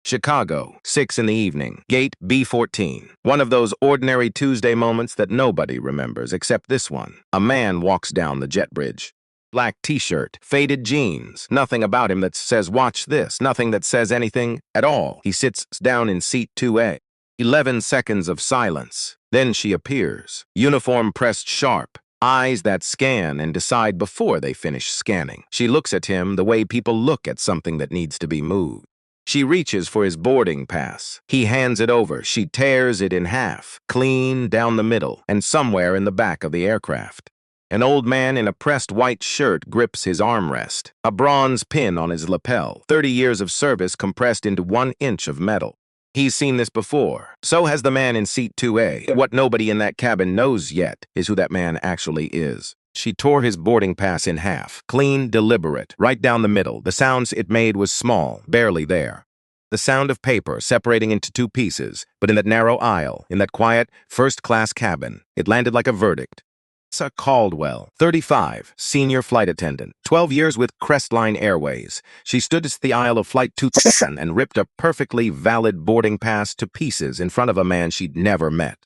Chicago, 6 in the evening, gate B14. One of those ordinary Tuesday moments that nobody remembers except this one. A man walks down the jet bridge. Black t-shirt, faded jeans, nothing about him that says watch this, nothing that says anything at all. He sits down in seat 2A. 11 seconds of silence. Then she appears, uniform pressed sharp, eyes that scan and decide before they finish scanning. She looks at him the way people look at something that needs to be moved. She reaches for his boarding pass. He hands it over. She tears it in half, clean down the middle, and somewhere in the back of the aircraft. An old man in a pressed white shirt grips his armrest, a bronze pin on his lapel, 30 years of service compressed into 1 inch of metal. He's seen this before. So has the man in seat 2A. What nobody in that cabin knows yet is who that man actually is. She tore his boarding pass in half, clean, deliberate, right down the middle. The sounds it made was small, barely there. The sound of paper separating into 2 pieces, but in that narrow aisle, in that quiet, first-class cabin, it landed like a verdict. Lisa Caldwell, 35, senior flight attendant, 12 years with Crestline Airways. She stood at the aisle of Flight 210 and ripped a perfectly valid boarding pass to pieces in front of a man she'd never met.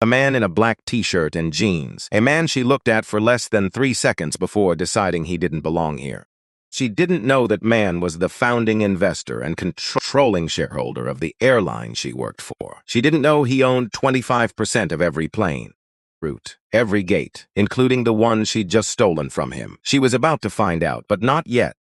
A man in a black t-shirt and jeans, a man she looked at for less than 3 seconds before deciding he didn't belong here. She didn't know that man was the founding investor and controlling shareholder of the airline she worked for. She didn't know he owned 25% of every plane. Route, every gate, including the one she'd just stolen from him. She was about to find out, but not yet.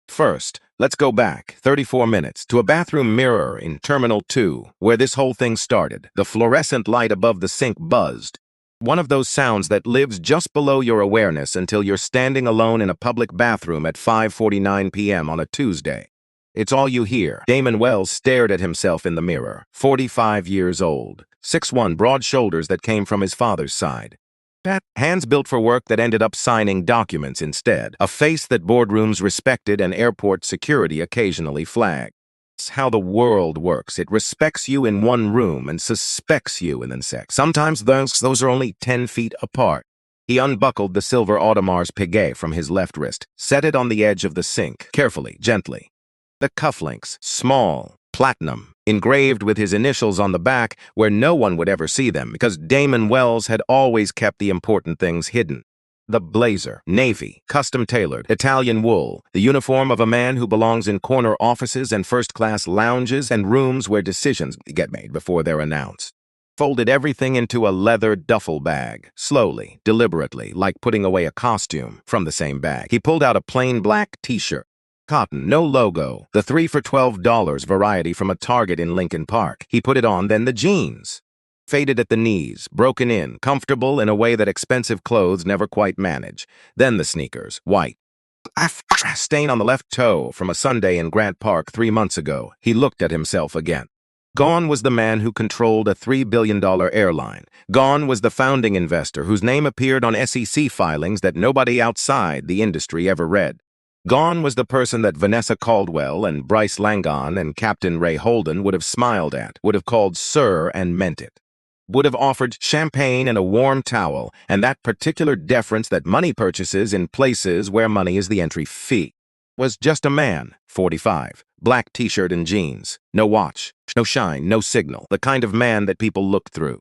First, let's go back 34 minutes to a bathroom mirror in Terminal 2, where this whole thing started. The fluorescent light above the sink buzzed. One of those sounds that lives just below your awareness until you're standing alone in a public bathroom at 5:49 p.m. on a Tuesday. It's all you hear. Damon Wells stared at himself in the mirror, 45 years old, 6'1", broad shoulders that came from his father's side. Hands built for work that ended up signing documents instead. A face that boardrooms respected and airport security occasionally flagged. It's how the world works. It respects you in one room and suspects you in the next. Sometimes those are only 10 feet apart. He unbuckled the silver Audemars Piguet from his left wrist, set it on the edge of the sink, carefully, gently. The cufflinks, small, platinum, engraved with his initials on the back where no one would ever see them because Damon Wells had always kept the important things hidden. The blazer, navy, custom-tailored, Italian wool, the uniform of a man who belongs in corner offices and first-class lounges and rooms where decisions get made before they're announced. Folded everything into a leather duffel bag, slowly, deliberately, like putting away a costume from the same bag. He pulled out a plain black t-shirt. Cotton, no logo, the 3 for $12 variety from a Target in Lincoln Park. He put it on, then the jeans. Faded at the knees, broken in, comfortable in a way that expensive clothes never quite manage. Then the sneakers, white. Stain on the left toe from a Sunday in Grant Park 3 months ago. He looked at himself again. Gone was the man who controlled a $3 billion airline. Gone was the founding investor whose name appeared on SEC filings that nobody outside the industry ever read. Gone was the person that Vanessa Caldwell and Bryce Langon and Captain Ray Holden would have smiled at, would have called sir and meant it. Would have offered champagne and a warm towel and that particular deference that money purchases in places where money is the entry fee. Was just a man, 45, black t-shirt and jeans, no watch, no shine, no signal, the kind of man that people looked through.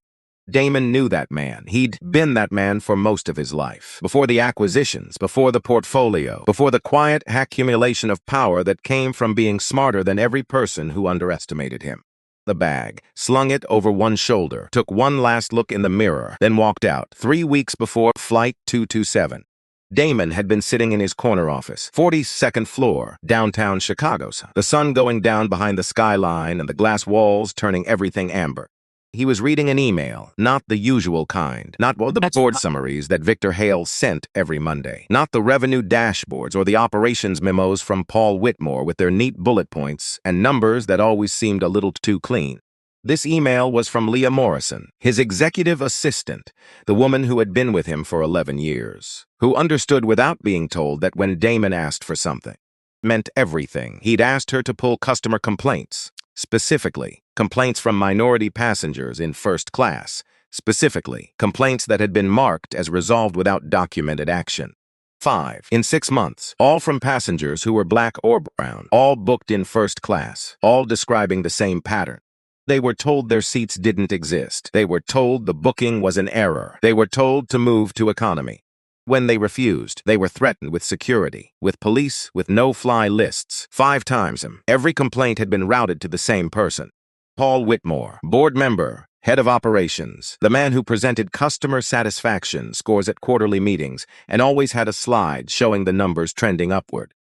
Damon knew that man. He'd been that man for most of his life. Before the acquisitions, before the portfolio, before the quiet accumulation of power that came from being smarter than every person who underestimated him. The bag, slung it over one shoulder, took one last look in the mirror, then walked out 3 weeks before Flight 227. Damon had been sitting in his corner office, 42nd floor, downtown Chicago, the sun going down behind the skyline and the glass walls turning everything amber. He was reading an email, not the usual kind, not the board summaries that Victor Hale sent every Monday, not the revenue dashboards or the operations memos from Paul Whitmore with their neat bullet points and numbers that always seemed a little too clean. This email was from Leah Morrison, his executive assistant, the woman who had been with him for 11 years, who understood without being told that when Damon asked for something, meant everything. He'd asked her to pull customer complaints. Specifically, complaints from minority passengers in first class. Specifically, complaints that had been marked as resolved without documented action. 5 in 6 months, all from passengers who were black or brown, all booked in first class, all describing the same pattern. They were told their seats didn't exist. They were told the booking was an error. They were told to move to economy. When they refused, they were threatened with security, with police, with no-fly lists. 5 times every complaint had been routed to the same person. Paul Whitmore, board member, head of operations, the man who presented customer satisfaction scores at quarterly meetings and always had a slide showing the numbers trending upward.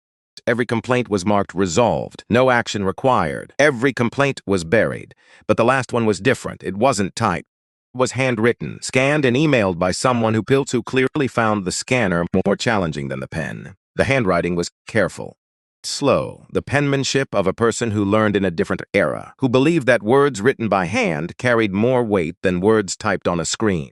Every complaint was marked resolved, no action required. Every complaint was buried, but the last one was different. It wasn't typed. It was handwritten, scanned and emailed by someone who clearly found the scanner more challenging than the pen. The handwriting was careful, slow, the penmanship of a person who learned in a different era, who believed that words written by hand carried more weight than words typed on a screen.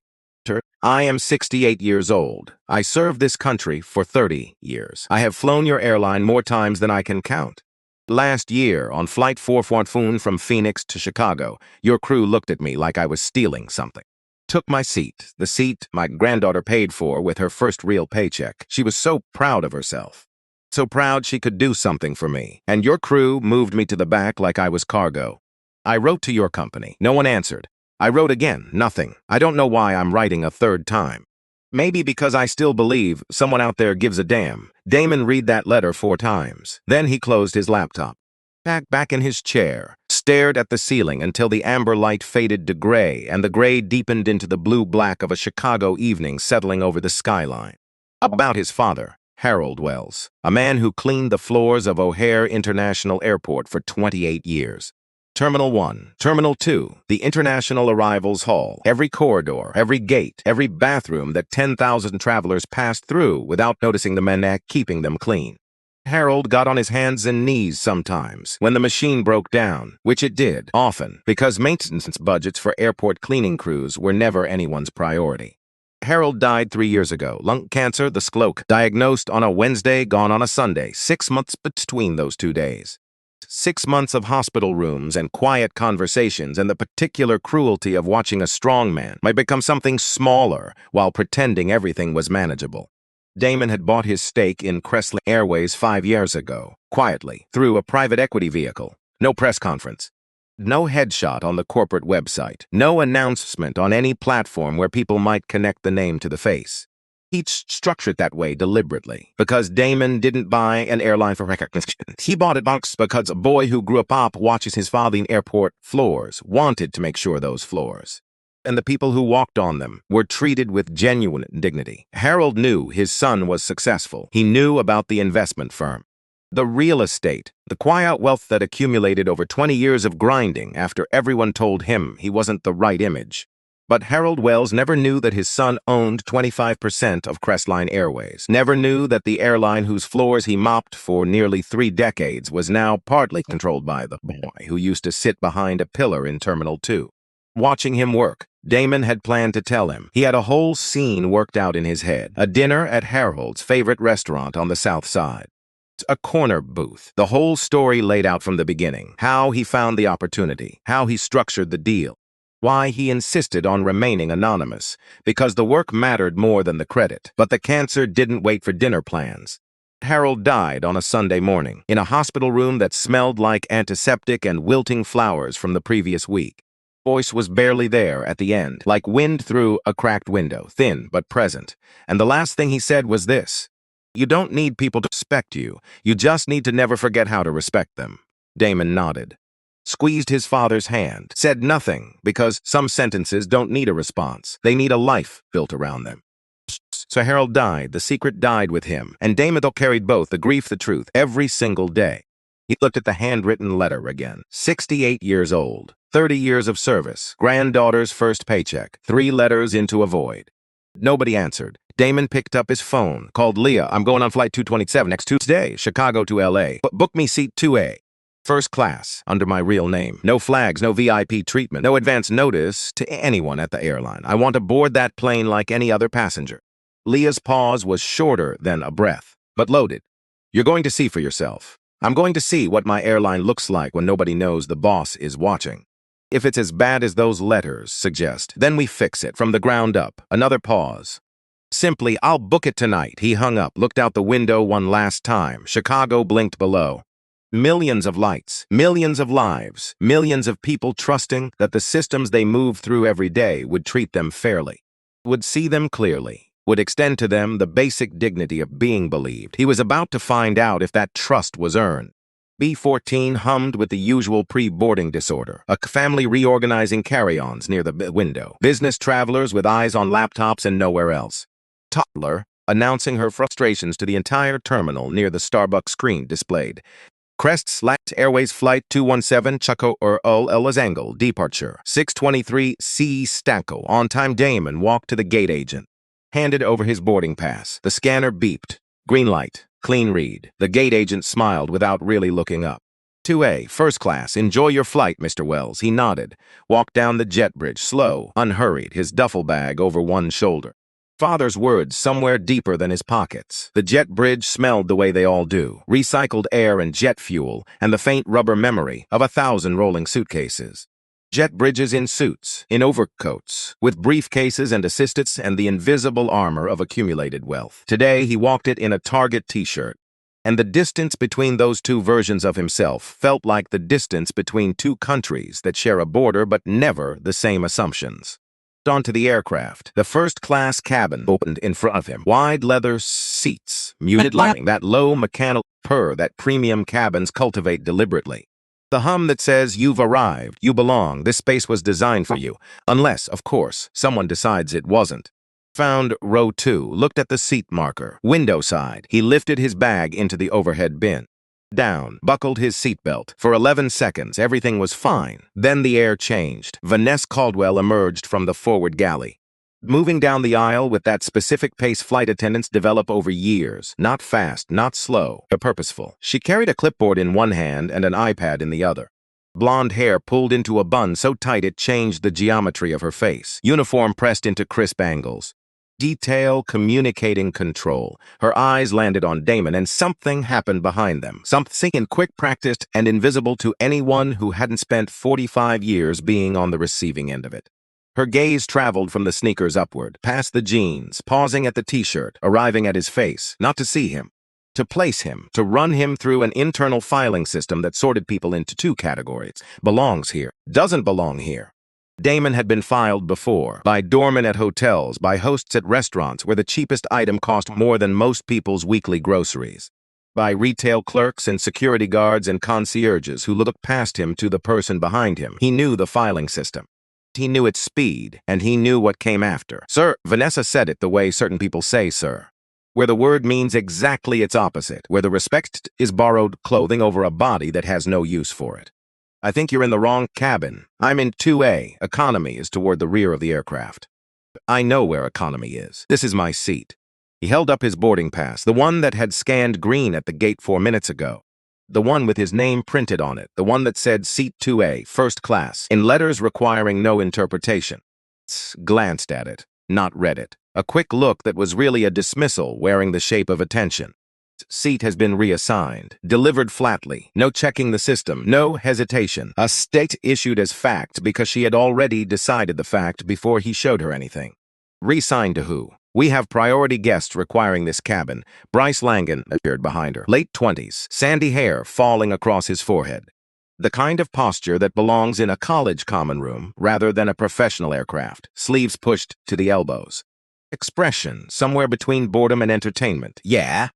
I am 68 years old. I served this country for 30 years. I have flown your airline more times than I can count. Last year, on Flight 414 from Phoenix to Chicago, your crew looked at me like I was stealing something. Took my seat, the seat my granddaughter paid for with her first real paycheck. She was so proud of herself. So proud she could do something for me. And your crew moved me to the back like I was cargo. I wrote to your company. No one answered. I wrote again, nothing. I don't know why I'm writing a third time. Maybe because I still believe someone out there gives a damn. Damon read that letter 4 times. Then he closed his laptop. Back in his chair, stared at the ceiling until the amber light faded to gray and the gray deepened into the blue-black of a Chicago evening settling over the skyline. About his father, Harold Wells, a man who cleaned the floors of O'Hare International Airport for 28 years. Terminal 1, Terminal 2, the International Arrivals Hall, every corridor, every gate, every bathroom that 10,000 travelers passed through without noticing the men keeping them clean. Harold got on his hands and knees sometimes when the machine broke down, which it did, often, because maintenance budgets for airport cleaning crews were never anyone's priority. Harold died 3 years ago, lung cancer, the scloke, diagnosed on a Wednesday, gone on a Sunday, 6 months between those 2 days. 6 months of hospital rooms and quiet conversations and the particular cruelty of watching a strong man might become something smaller while pretending everything was manageable. Damon had bought his stake in Cressley Airways 5 years ago, quietly, through a private equity vehicle. No press conference. No headshot on the corporate website. No announcement on any platform where people might connect the name to the face. He structured that way deliberately, because Damon didn't buy an airline for recognition. He bought it because a boy who grew up watches his father in airport floors wanted to make sure those floors and the people who walked on them were treated with genuine dignity. Harold knew his son was successful. He knew about the investment firm, the real estate, the quiet wealth that accumulated over 20 years of grinding after everyone told him he wasn't the right image. But Harold Wells never knew that his son owned 25% of Cressley Airways, never knew that the airline whose floors he mopped for nearly 3 decades was now partly controlled by the boy who used to sit behind a pillar in Terminal 2. Watching him work, Damon had planned to tell him. He had a whole scene worked out in his head, a dinner at Harold's favorite restaurant on the South Side. A corner booth, the whole story laid out from the beginning, how he found the opportunity, how he structured the deal. Why he insisted on remaining anonymous, because the work mattered more than the credit. But the cancer didn't wait for dinner plans. Harold died on a Sunday morning, in a hospital room that smelled like antiseptic and wilting flowers from the previous week. Voice was barely there at the end, like wind through a cracked window, thin but present. And the last thing he said was this: "You don't need people to respect you. You just need to never forget how to respect them." Damon nodded. Squeezed his father's hand, said nothing, because some sentences don't need a response. They need a life built around them. So Harold died, the secret died with him, and Damon carried both, the grief, the truth, every single day. He looked at the handwritten letter again. 68 years old, 30 years of service, granddaughter's first paycheck, 3 letters into a void. Nobody answered. Damon picked up his phone, called Leah. "I'm going on flight 227 next Tuesday, Chicago to LA. Book me seat 2A. First class, under my real name. No flags, no VIP treatment, no advance notice to anyone at the airline. I want to board that plane like any other passenger." Leah's pause was shorter than a breath, but loaded. "You're going to see for yourself. I'm going to see what my airline looks like when nobody knows the boss is watching. If it's as bad as those letters suggest, then we fix it from the ground up." Another pause. Simply, I'll book it tonight. He hung up, looked out the window one last time. Chicago blinked below. Millions of lights, millions of lives, millions of people trusting that the systems they move through every day would treat them fairly, would see them clearly, would extend to them the basic dignity of being believed. He was about to find out if that trust was earned. B-14 hummed with the usual pre-boarding disorder, a family reorganizing carry-ons near the window, business travelers with eyes on laptops and nowhere else. Toddler, announcing her frustrations to the entire terminal near the Starbucks screen displayed. Crest/Lax Airways Flight 217 Chaco Elazangle, departure 623 C Stacco. On-time Damon walked to the gate agent, handed over his boarding pass. The scanner beeped. Green light, clean read. The gate agent smiled without really looking up. 2A, first class, enjoy your flight, Mr. Wells. He nodded, walked down the jet bridge, slow, unhurried, his duffel bag over one shoulder. Father's words somewhere deeper than his pockets. The jet bridge smelled the way they all do, recycled air and jet fuel, and the faint rubber memory of 1,000 rolling suitcases. Jet bridges in suits, in overcoats, with briefcases and assistants and the invisible armor of accumulated wealth. Today he walked it in a Target t-shirt, and the distance between those two versions of himself felt like the distance between two countries that share a border but never the same assumptions. Onto the aircraft. The first-class cabin opened in front of him. Wide leather seats, muted lighting, that low mechanical purr that premium cabins cultivate deliberately. The hum that says, you've arrived, you belong, this space was designed for you. Unless, of course, someone decides it wasn't. Found row 2, looked at the seat marker. Window side. He lifted his bag into the overhead bin. Down, buckled his seatbelt. For 11 seconds, everything was fine. Then the air changed. Vanessa Caldwell emerged from the forward galley. Moving down the aisle with that specific pace flight attendants develop over years. Not fast, not slow, but purposeful. She carried a clipboard in one hand and an iPad in the other. Blonde hair pulled into a bun so tight it changed the geometry of her face. Uniform pressed into crisp angles. Detail, communicating control. Her eyes landed on Damon, and something happened behind them. Something in quick practice and invisible to anyone who hadn't spent 45 years being on the receiving end of it. Her gaze traveled from the sneakers upward, past the jeans, pausing at the t-shirt, arriving at his face, not to see him, to place him, to run him through an internal filing system that sorted people into two categories. Belongs here, doesn't belong here. Damon had been filed before, by doormen at hotels, by hosts at restaurants where the cheapest item cost more than most people's weekly groceries, by retail clerks and security guards and concierges who looked past him to the person behind him. He knew the filing system. He knew its speed, and he knew what came after. Sir, Vanessa said it the way certain people say, sir. Where the word means exactly its opposite, where the respect is borrowed clothing over a body that has no use for it. I think you're in the wrong cabin. I'm in 2A. Economy is toward the rear of the aircraft. I know where economy is. This is my seat. He held up his boarding pass, the one that had scanned green at the gate 4 minutes ago. The one with his name printed on it, the one that said Seat 2A, First Class, in letters requiring no interpretation. Glanced at it, not read it. A quick look that was really a dismissal wearing the shape of attention. Seat has been reassigned, delivered flatly, no checking the system, no hesitation. A state issued as fact because she had already decided the fact before he showed her anything. Resigned to who? We have priority guests requiring this cabin. Bryce Langan appeared behind her, late 20s, sandy hair falling across his forehead. The kind of posture that belongs in a college common room rather than a professional aircraft, sleeves pushed to the elbows. Expression somewhere between boredom and entertainment. Yeah.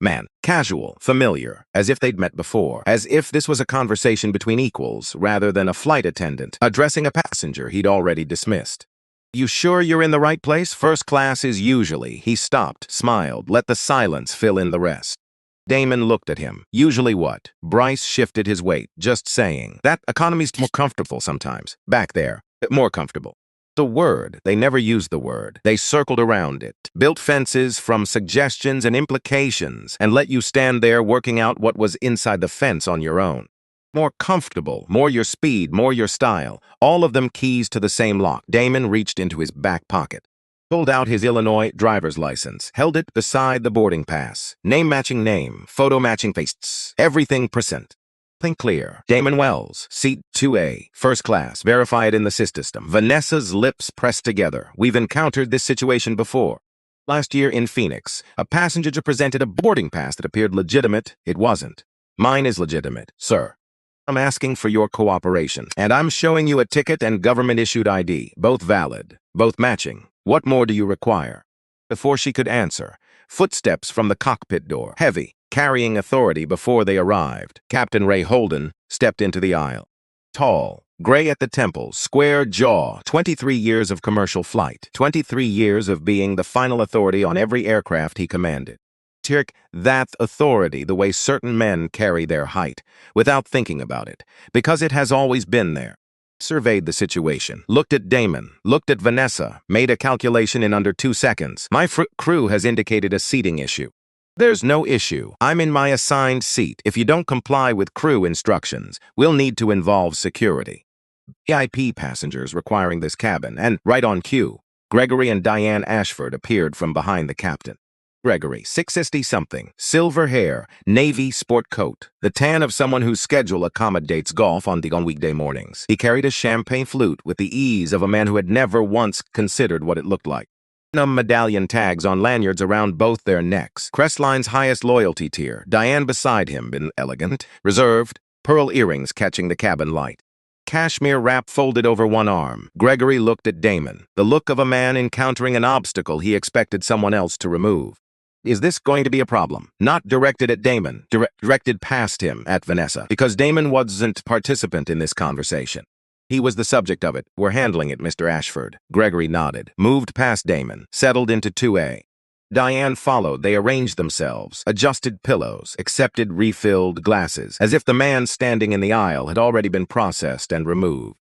Man, casual, familiar, as if they'd met before, as if this was a conversation between equals rather than a flight attendant addressing a passenger he'd already dismissed. You sure you're in the right place? First class is usually. He stopped, smiled, let the silence fill in the rest. Damon looked at him. Usually what? Bryce shifted his weight, just saying. That economy's more comfortable sometimes. Back there, more comfortable. The word, they never used the word. They circled around it, built fences from suggestions and implications, and let you stand there working out what was inside the fence on your own. More comfortable, more your speed, more your style, all of them keys to the same lock. Damon reached into his back pocket, pulled out his Illinois driver's license, held it beside the boarding pass. Name matching name, photo matching faces, everything percent. Think clear. Damon Wells, seat 2A, first class, verify it in the system. Vanessa's lips pressed together. We've encountered this situation before. Last year in Phoenix, a passenger presented a boarding pass that appeared legitimate. It wasn't. Mine is legitimate, sir. I'm asking for your cooperation, and I'm showing you a ticket and government-issued ID, both valid, both matching. What more do you require? Before she could answer, footsteps from the cockpit door, heavy, carrying authority before they arrived. Captain Ray Holden stepped into the aisle. Tall, gray at the temples, square jaw, 23 years of commercial flight, 23 years of being the final authority on every aircraft he commanded. Tirk, that authority, the way certain men carry their height, without thinking about it, because it has always been there. Surveyed the situation, looked at Damon, looked at Vanessa, made a calculation in under 2 seconds. My crew has indicated a seating issue. There's no issue. I'm in my assigned seat. If you don't comply with crew instructions, we'll need to involve security. VIP passengers requiring this cabin, and right on cue, Gregory and Diane Ashford appeared from behind the captain. Gregory, 660-something, silver hair, navy sport coat, the tan of someone whose schedule accommodates golf on weekday mornings. He carried a champagne flute with the ease of a man who had never once considered what it looked like. Medallion tags on lanyards around both their necks. Crestline's highest loyalty tier. Diane beside him, been elegant, reserved, pearl earrings catching the cabin light. Cashmere wrap folded over one arm. Gregory looked at Damon, the look of a man encountering an obstacle he expected someone else to remove. Is this going to be a problem? Not directed at Damon, directed past him at Vanessa, because Damon wasn't participant in this conversation. He was the subject of it. We're handling it, Mr. Ashford. Gregory nodded, moved past Damon, settled into 2A. Diane followed. They arranged themselves, adjusted pillows, accepted refilled glasses, as if the man standing in the aisle had already been processed and removed.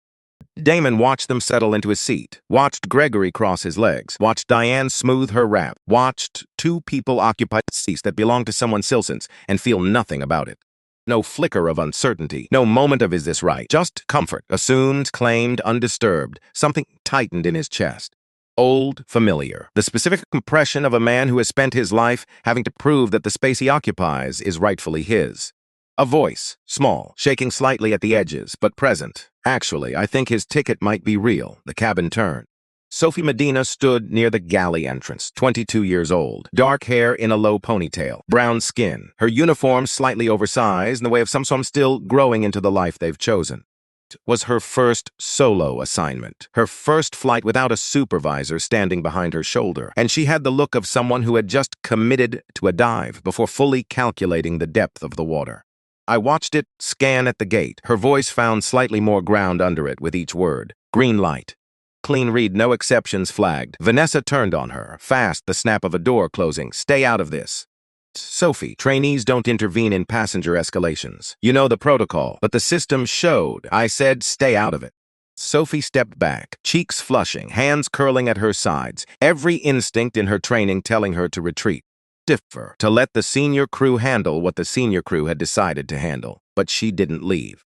Damon watched them settle into his seat, watched Gregory cross his legs, watched Diane smooth her wrap, watched two people occupy seats that belonged to someone Silson's and feel nothing about it. No flicker of uncertainty, no moment of is this right, just comfort, assumed, claimed, undisturbed. Something tightened in his chest. Old, familiar, the specific impression of a man who has spent his life having to prove that the space he occupies is rightfully his. A voice, small, shaking slightly at the edges, but present. Actually, I think his ticket might be real. The cabin turned. Sophie Medina stood near the galley entrance, 22 years old, dark hair in a low ponytail, brown skin, her uniform slightly oversized in the way of some still growing into the life they've chosen. It was her first solo assignment, her first flight without a supervisor standing behind her shoulder, and she had the look of someone who had just committed to a dive before fully calculating the depth of the water. I watched it scan at the gate. Her voice found slightly more ground under it with each word. Green light. Clean read, no exceptions flagged. Vanessa turned on her. Fast, the snap of a door closing. Stay out of this. Sophie, trainees don't intervene in passenger escalations. You know the protocol, but the system showed. I said stay out of it. Sophie stepped back, cheeks flushing, hands curling at her sides, every instinct in her training telling her to retreat. Differ, to let the senior crew handle what the senior crew had decided to handle, but she didn't leave.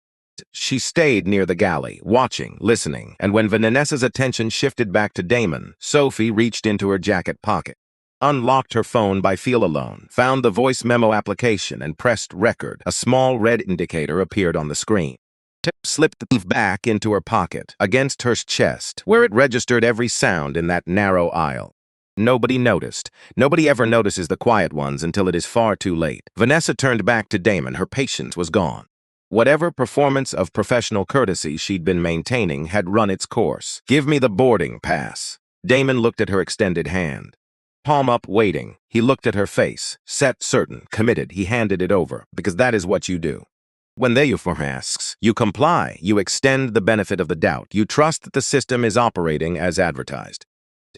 She stayed near the galley, watching, listening, and when Vanessa's attention shifted back to Damon, Sophie reached into her jacket pocket, unlocked her phone by feel alone, found the voice memo application and pressed record. A small red indicator appeared on the screen. Slipped the leaf back into her pocket, against her chest, where it registered every sound in that narrow aisle. Nobody noticed. Nobody ever notices the quiet ones until it is far too late. Vanessa turned back to Damon. Her patience was gone. Whatever performance of professional courtesy she'd been maintaining had run its course. Give me the boarding pass. Damon looked at her extended hand. Palm up, waiting. He looked at her face. Set, certain, committed. He handed it over, because that is what you do. When the uniform asks, you comply. You extend the benefit of the doubt. You trust that the system is operating as advertised,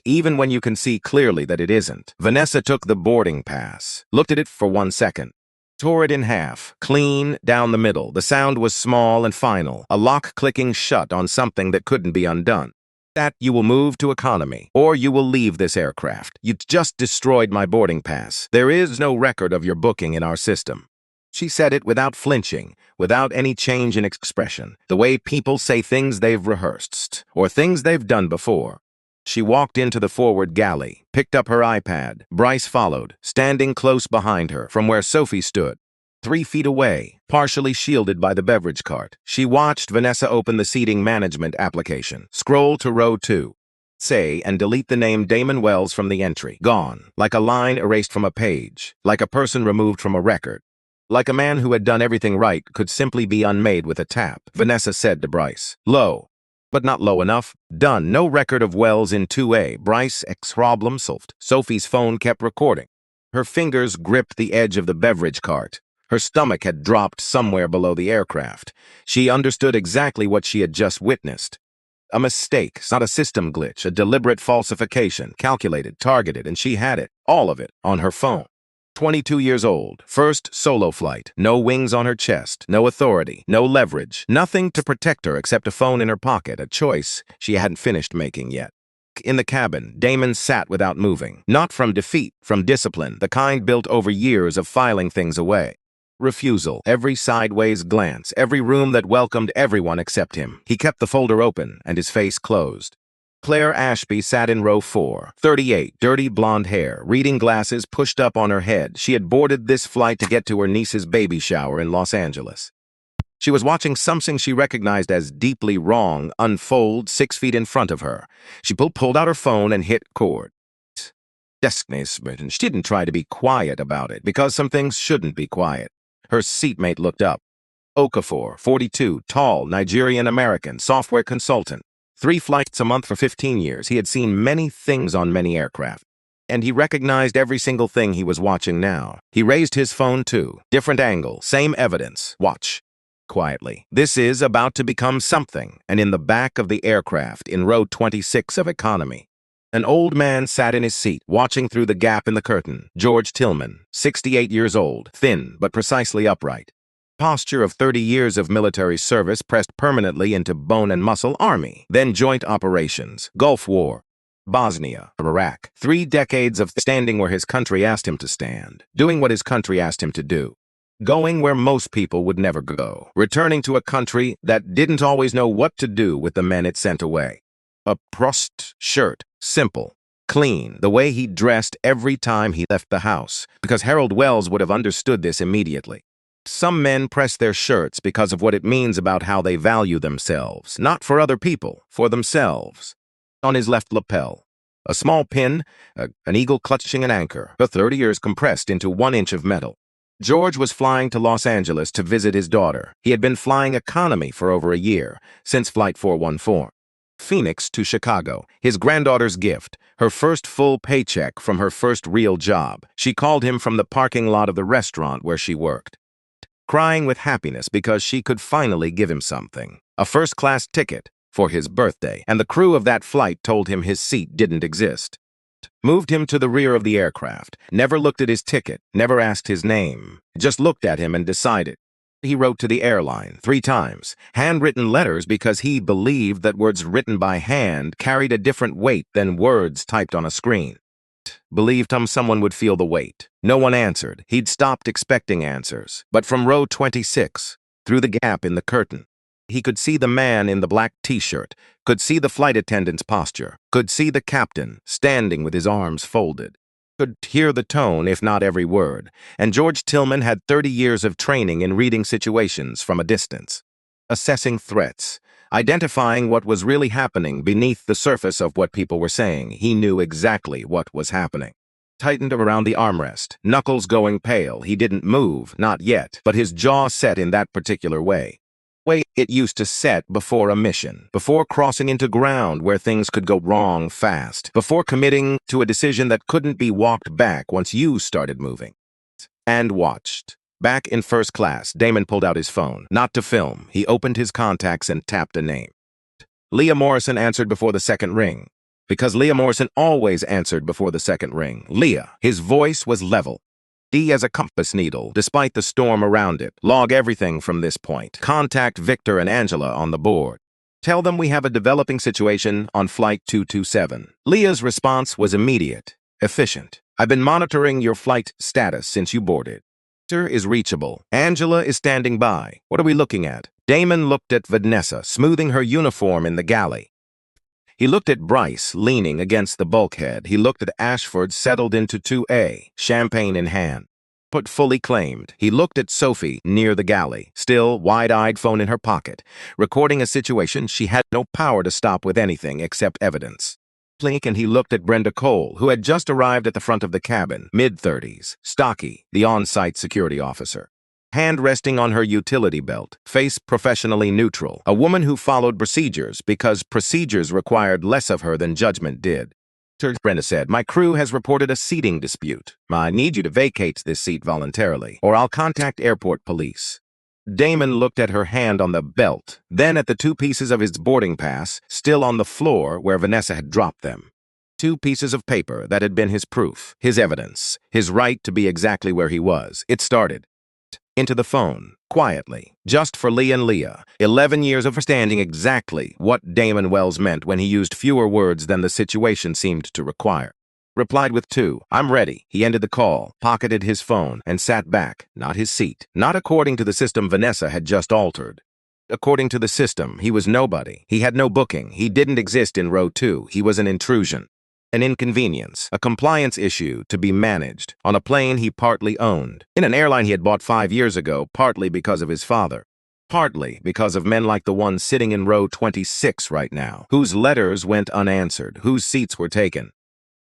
even when you can see clearly that it isn't. Vanessa took the boarding pass, looked at it for 1 second, tore it in half, clean down the middle. The sound was small and final, a lock clicking shut on something that couldn't be undone. That you will move to economy, or you will leave this aircraft. You just destroyed my boarding pass. There is no record of your booking in our system. She said it without flinching, without any change in expression, the way people say things they've rehearsed, or things they've done before. She walked into the forward galley, picked up her iPad. Bryce followed, standing close behind her from where Sophie stood, 3 feet away, partially shielded by the beverage cart. She watched Vanessa open the seating management application, scroll to row 2. Say and delete the name Damon Wells from the entry. Gone. Like a line erased from a page. Like a person removed from a record. Like a man who had done everything right could simply be unmade with a tap, Vanessa said to Bryce. Low. But not low enough. Done. No record of Wells in 2A. Bryce problem solved. Sophie's phone kept recording. Her fingers gripped the edge of the beverage cart. Her stomach had dropped somewhere below the aircraft. She understood exactly what she had just witnessed. A mistake, not a system glitch, a deliberate falsification, calculated, targeted, and she had it, all of it, on her phone. 22 years old, first solo flight, no wings on her chest, no authority, no leverage, nothing to protect her except a phone in her pocket, a choice she hadn't finished making yet. In the cabin, Damon sat without moving, not from defeat, from discipline, the kind built over years of filing things away. Refusal, every sideways glance, every room that welcomed everyone except him. He kept the folder open and his face closed. Claire Ashby sat in row 4, 38, dirty blonde hair, reading glasses pushed up on her head. She had boarded this flight to get to her niece's baby shower in Los Angeles. She was watching something she recognized as deeply wrong unfold 6 feet in front of her. She pulled out her phone and hit record. And she didn't try to be quiet about it, because some things shouldn't be quiet. Her seatmate looked up. Okafor, 42, tall, Nigerian-American, software consultant. 3 flights a month for 15 years. He had seen many things on many aircraft. And he recognized every single thing he was watching now. He raised his phone too. Different angle, same evidence. Watch. Quietly. This is about to become something. And in the back of the aircraft, in row 26 of economy, an old man sat in his seat, watching through the gap in the curtain. George Tillman, 68 years old, thin but precisely upright. Posture of 30 years of military service pressed permanently into bone and muscle. Army, then joint operations, Gulf War, Bosnia, Iraq. 3 decades of standing where his country asked him to stand, doing what his country asked him to do. Going where most people would never go, returning to a country that didn't always know what to do with the men it sent away. A Prost shirt, simple, clean, the way he dressed every time he left the house, because Harold Wells would have understood this immediately. Some men press their shirts because of what it means about how they value themselves, not for other people, for themselves. On his left lapel, a small pin, an eagle clutching an anchor, the 30 years compressed into 1 inch of metal. George was flying to Los Angeles to visit his daughter. He had been flying economy for over a year, since Flight 414. Phoenix to Chicago, his granddaughter's gift, her first full paycheck from her first real job. She called him from the parking lot of the restaurant where she worked, crying with happiness because she could finally give him something. A first-class ticket for his birthday, and the crew of that flight told him his seat didn't exist. Moved him to the rear of the aircraft, never looked at his ticket, never asked his name, just looked at him and decided. He wrote to the airline 3 times, handwritten letters, because he believed that words written by hand carried a different weight than words typed on a screen. Believed someone would feel the weight. No one answered. He'd stopped expecting answers. But from row 26, through the gap in the curtain, he could see the man in the black t-shirt, could see the flight attendant's posture, could see the captain standing with his arms folded. Could hear the tone, if not every word, and George Tillman had 30 years of training in reading situations from a distance, assessing threats, identifying what was really happening beneath the surface of what people were saying. He knew exactly what was happening. Tightened around the armrest, knuckles going pale. He didn't move, not yet, but his jaw set in that particular way it used to set before a mission, before crossing into ground where things could go wrong fast, before committing to a decision that couldn't be walked back once you started moving. And watched. Back in first class, Damon pulled out his phone, not to film. He opened his contacts and tapped a name. Leah Morrison answered before the second ring, because Leah Morrison always answered before the second ring. Leah, his voice was level. D as a compass needle, despite the storm around it. Log everything from this point. Contact Victor and Angela on the board. Tell them we have a developing situation on Flight 227. Leah's response was immediate, efficient. I've been monitoring your flight status since you boarded. Victor is reachable. Angela is standing by. What are we looking at? Damon looked at Vanessa, smoothing her uniform in the galley. He looked at Bryce, leaning against the bulkhead. He looked at Ashford, settled into 2A, champagne in hand, but fully claimed. He looked at Sophie, near the galley, still wide-eyed, phone in her pocket, recording a situation she had no power to stop with anything except evidence. Plink, and he looked at Brenda Cole, who had just arrived at the front of the cabin, mid-30s, stocky, the on-site security officer. Hand resting on her utility belt, face professionally neutral, a woman who followed procedures because procedures required less of her than judgment did. Brenda said, "My crew has reported a seating dispute. I need you to vacate this seat voluntarily, or I'll contact airport police." Damon looked at her hand on the belt, then at the two pieces of his boarding pass, still on the floor where Vanessa had dropped them. Two pieces of paper that had been his proof, his evidence, his right to be exactly where he was. It started. Into the phone, quietly, just for Lee and Leah, 11 years of understanding exactly what Damon Wells meant when he used fewer words than the situation seemed to require. Replied with 2, "I'm ready." He ended the call, pocketed his phone, and sat back, not his seat. Not according to the system Vanessa had just altered. According to the system, he was nobody. He had no booking. He didn't exist in row 2. He was an intrusion. An inconvenience, a compliance issue to be managed, on a plane he partly owned, in an airline he had bought 5 years ago, partly because of his father, partly because of men like the one sitting in row 26 right now, whose letters went unanswered, whose seats were taken,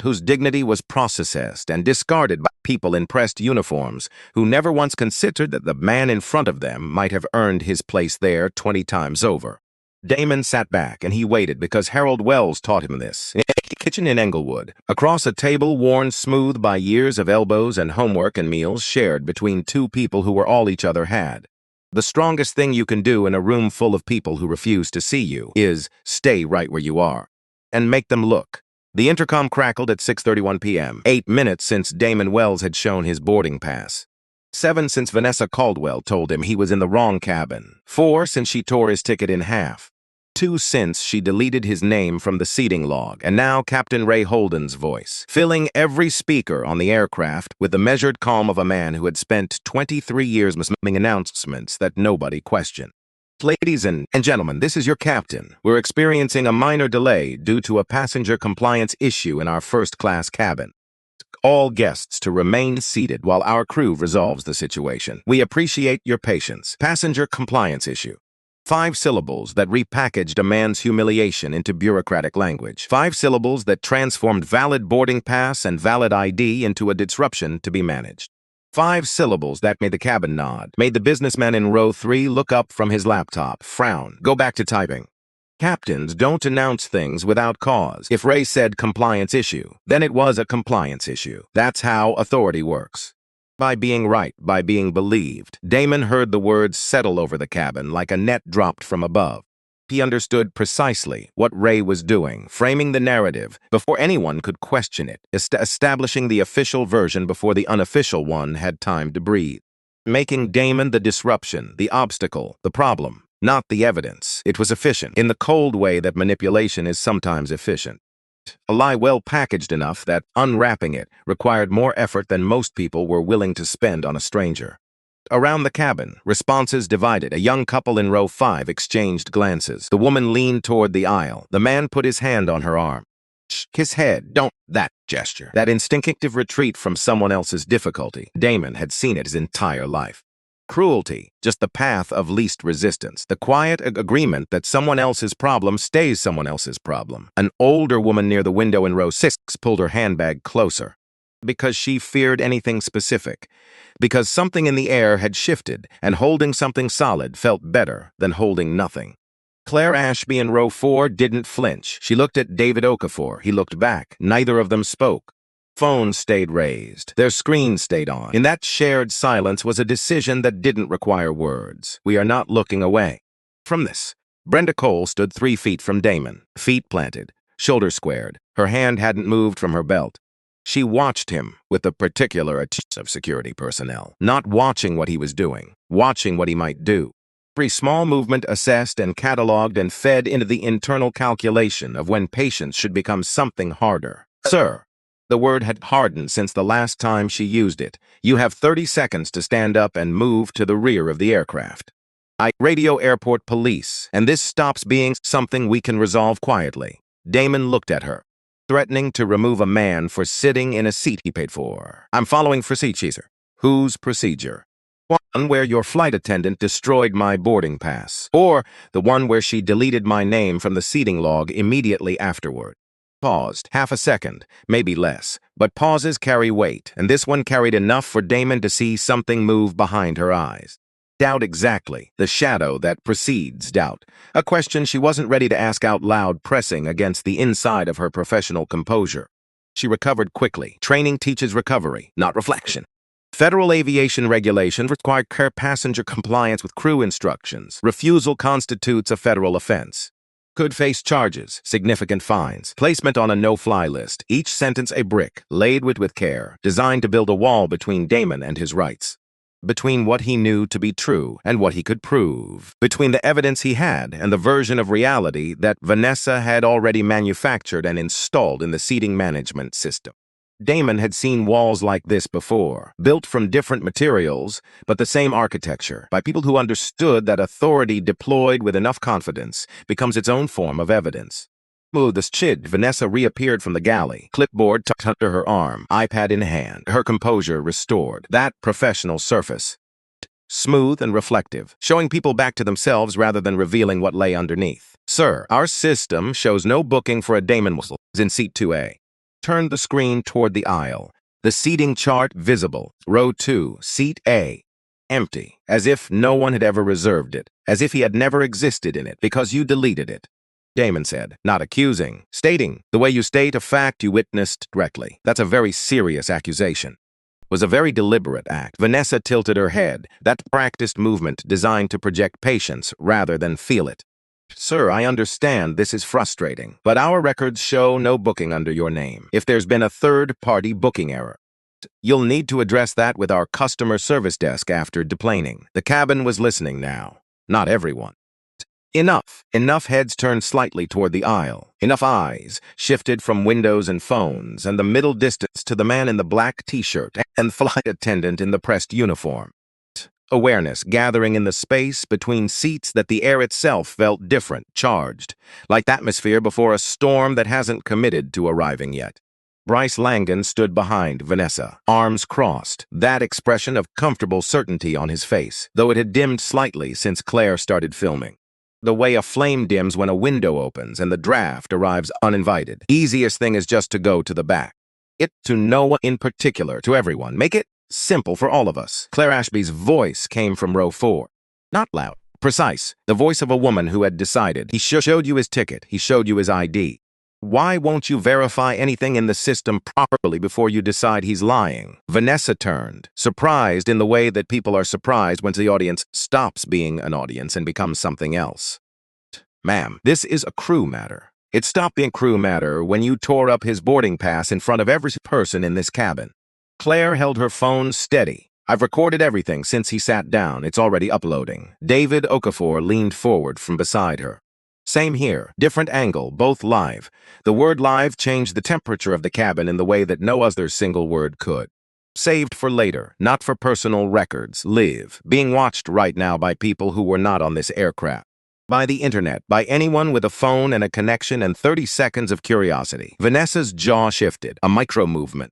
whose dignity was processed and discarded by people in pressed uniforms who never once considered that the man in front of them might have earned his place there 20 times over. Damon sat back, and he waited because Harold Wells taught him this. In a kitchen in Englewood, across a table worn smooth by years of elbows and homework and meals shared between two people who were all each other had. The strongest thing you can do in a room full of people who refuse to see you is stay right where you are and make them look. The intercom crackled at 6:31 p.m., 8 minutes since Damon Wells had shown his boarding pass. 7 since Vanessa Caldwell told him he was in the wrong cabin. 4 since she tore his ticket in half. 2 since she deleted his name from the seating log, and now Captain Ray Holden's voice, filling every speaker on the aircraft with the measured calm of a man who had spent 23 years making announcements that nobody questioned. "Ladies and gentlemen, this is your captain. We're experiencing a minor delay due to a passenger compliance issue in our first-class cabin. All guests to remain seated while our crew resolves the situation. We appreciate your patience. Passenger compliance issue." 5 syllables that repackaged a man's humiliation into bureaucratic language. 5 syllables that transformed valid boarding pass and valid ID into a disruption to be managed. 5 syllables that made the cabin nod, made the businessman in row 3 look up from his laptop, frown, go back to typing. Captains don't announce things without cause. If Ray said compliance issue, then it was a compliance issue. That's how authority works. By being right, by being believed, Damon heard the words settle over the cabin like a net dropped from above. He understood precisely what Ray was doing, framing the narrative before anyone could question it, establishing the official version before the unofficial one had time to breathe. Making Damon the disruption, the obstacle, the problem, not the evidence. It was efficient, in the cold way that manipulation is sometimes efficient. A lie well packaged enough that unwrapping it required more effort than most people were willing to spend on a stranger. Around the cabin, responses divided. A young couple in row 5 exchanged glances. The woman leaned toward the aisle. The man put his hand on her arm. His head, don't, that gesture. That instinctive retreat from someone else's difficulty. Damon had seen it his entire life. Cruelty, just the path of least resistance. The quiet agreement that someone else's problem stays someone else's problem. An older woman near the window in row 6 pulled her handbag closer. Because she feared anything specific. Because something in the air had shifted, and holding something solid felt better than holding nothing. Claire Ashby in row 4 didn't flinch. She looked at David Okafor. He looked back. Neither of them spoke. Phones stayed raised. Their screens stayed on. In that shared silence was a decision that didn't require words. We are not looking away. From this, Brenda Cole stood 3 feet from Damon, feet planted, shoulders squared. Her hand hadn't moved from her belt. She watched him with the particular attention of security personnel, not watching what he was doing, watching what he might do. Every small movement assessed and cataloged and fed into the internal calculation of when patience should become something harder. "Sir." The word had hardened since the last time she used it. "You have 30 seconds to stand up and move to the rear of the aircraft. I radio airport police, and this stops being something we can resolve quietly." Damon looked at her, threatening to remove a man for sitting in a seat he paid for. "I'm following procedure." "Whose procedure?" "One where your flight attendant destroyed my boarding pass, or the one where she deleted my name from the seating log immediately afterward." paused, half a second, maybe less. But pauses carry weight, and this one carried enough for Damon to see something move behind her eyes. Doubt exactly, the shadow that precedes doubt. A question she wasn't ready to ask out loud, pressing against the inside of her professional composure. She recovered quickly. Training teaches recovery, not reflection. Federal aviation regulations require passenger compliance with crew instructions. Refusal constitutes a federal offense. Could face charges, significant fines, placement on a no-fly list, each sentence a brick, laid with care, designed to build a wall between Damon and his rights. Between what he knew to be true and what he could prove. Between the evidence he had and the version of reality that Vanessa had already manufactured and installed in the seating management system. Damon had seen walls like this before, built from different materials, but the same architecture, by people who understood that authority deployed with enough confidence becomes its own form of evidence. Smooth as chid, Vanessa reappeared from the galley, clipboard tucked under her arm, iPad in hand, her composure restored. That professional surface. Smooth and reflective, showing people back to themselves rather than revealing what lay underneath. Sir, our system shows no booking for a Damon whistle in seat 2A. Turned the screen toward the aisle. The seating chart visible. Row 2, seat A. Empty, as if no one had ever reserved it, as if he had never existed in it because you deleted it. Damon said, not accusing, stating, the way you state a fact you witnessed directly. That's a very serious accusation. It was a very deliberate act. Vanessa tilted her head, that practiced movement designed to project patience rather than feel it. Sir, I understand this is frustrating, but our records show no booking under your name. If there's been a third-party booking error, you'll need to address that with our customer service desk after deplaning. The cabin was listening now. Not everyone. Enough. Enough heads turned slightly toward the aisle. Enough eyes shifted from windows and phones and the middle distance to the man in the black t-shirt and flight attendant in the pressed uniform. Awareness gathering in the space between seats that the air itself felt different, charged, like atmosphere before a storm that hasn't committed to arriving yet. Bryce Langan stood behind Vanessa, arms crossed, that expression of comfortable certainty on his face, though it had dimmed slightly since Claire started filming. The way a flame dims when a window opens and the draft arrives uninvited. Easiest thing is just to go to the back. It to no one in particular, to everyone. Make it simple for all of us. Claire Ashby's voice came from row 4. Not loud, precise. The voice of a woman who had decided. He showed you his ticket. He showed you his ID. Why won't you verify anything in the system properly before you decide he's lying? Vanessa turned, surprised in the way that people are surprised when the audience stops being an audience and becomes something else. Ma'am, this is a crew matter. It stopped being crew matter when you tore up his boarding pass in front of every person in this cabin. Claire held her phone steady. I've recorded everything since he sat down. It's already uploading. David Okafor leaned forward from beside her. Same here. Different angle, both live. The word live changed the temperature of the cabin in the way that no other single word could. Saved for later, not for personal records. Live. Being watched right now by people who were not on this aircraft. By the internet, by anyone with a phone and a connection and 30 seconds of curiosity. Vanessa's jaw shifted, a micro movement.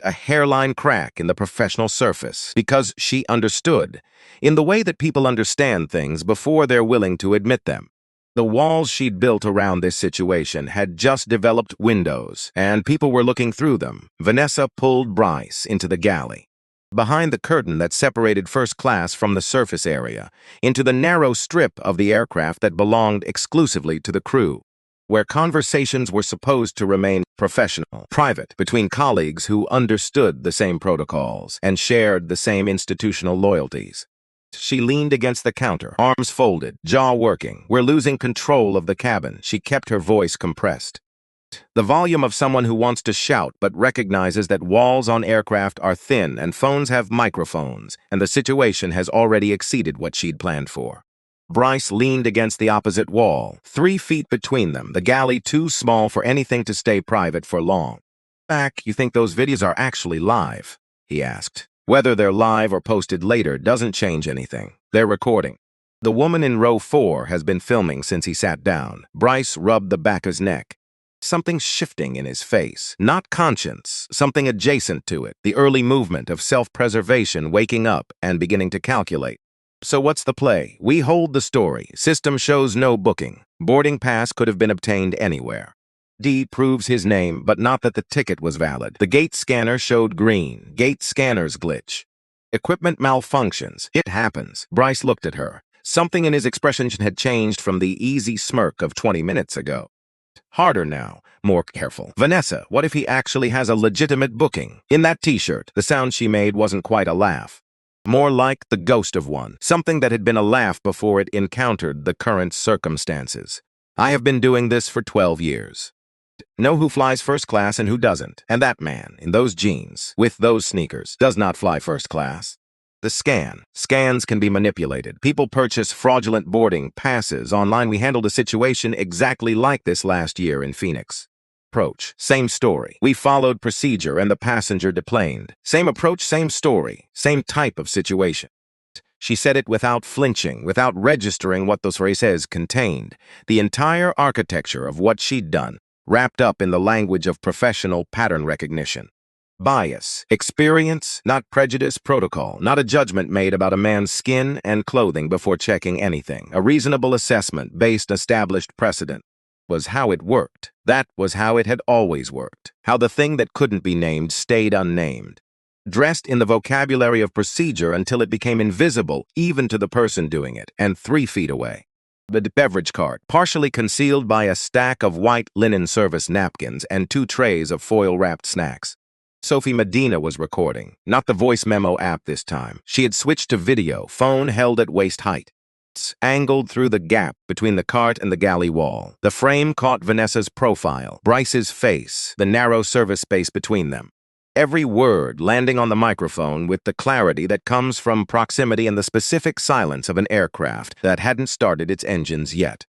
A hairline crack in the professional surface, because she understood, in the way that people understand things before they're willing to admit them. The walls she'd built around this situation had just developed windows, and people were looking through them. Vanessa pulled Bryce into the galley, behind the curtain that separated first class from the surface area, into the narrow strip of the aircraft that belonged exclusively to the crew, where conversations were supposed to remain professional, private, between colleagues who understood the same protocols and shared the same institutional loyalties. She leaned against the counter, arms folded, jaw working. We're losing control of the cabin. She kept her voice compressed. The volume of someone who wants to shout but recognizes that walls on aircraft are thin and phones have microphones, and the situation has already exceeded what she'd planned for. Bryce leaned against the opposite wall, 3 feet between them, the galley too small for anything to stay private for long. "Back, you think those videos are actually live?" he asked. "Whether they're live or posted later doesn't change anything. They're recording." The woman in row 4 has been filming since he sat down. Bryce rubbed the back of his neck. Something shifting in his face. Not conscience, something adjacent to it. The early movement of self-preservation, waking up and beginning to calculate. "So what's the play? We hold the story. System shows no booking. Boarding pass could have been obtained anywhere." D proves his name, but not that the ticket was valid. The gate scanner showed green. Gate scanners glitch. Equipment malfunctions. It happens. Bryce looked at her. Something in his expression had changed from the easy smirk of 20 minutes ago. Harder now, more careful. Vanessa, what if he actually has a legitimate booking? In that t-shirt, the sound she made wasn't quite a laugh. More like the ghost of one, something that had been a laugh before it encountered the current circumstances. I have been doing this for 12 years. Know who flies first class and who doesn't. And that man, in those jeans, with those sneakers, does not fly first class. The scans can be manipulated. People purchase fraudulent boarding passes online. We handled a situation exactly like this last year in Phoenix. Approach, same story. We followed procedure and the passenger deplaned. Same approach, same story, same type of situation. She said it without flinching, without registering what those phrases contained. The entire architecture of what she'd done, wrapped up in the language of professional pattern recognition. Bias, experience, not prejudice, protocol, not a judgment made about a man's skin and clothing before checking anything. A reasonable assessment based established precedent was how it worked. That was how it had always worked. How the thing that couldn't be named stayed unnamed. Dressed in the vocabulary of procedure until it became invisible even to the person doing it, and 3 feet away. The beverage cart, partially concealed by a stack of white linen service napkins and 2 trays of foil-wrapped snacks. Sophie Medina was recording, not the voice memo app this time. She had switched to video, phone held at waist height. Angled through the gap between the cart and the galley wall. The frame caught Vanessa's profile, Bryce's face, the narrow service space between them. Every word landing on the microphone with the clarity that comes from proximity and the specific silence of an aircraft that hadn't started its engines yet.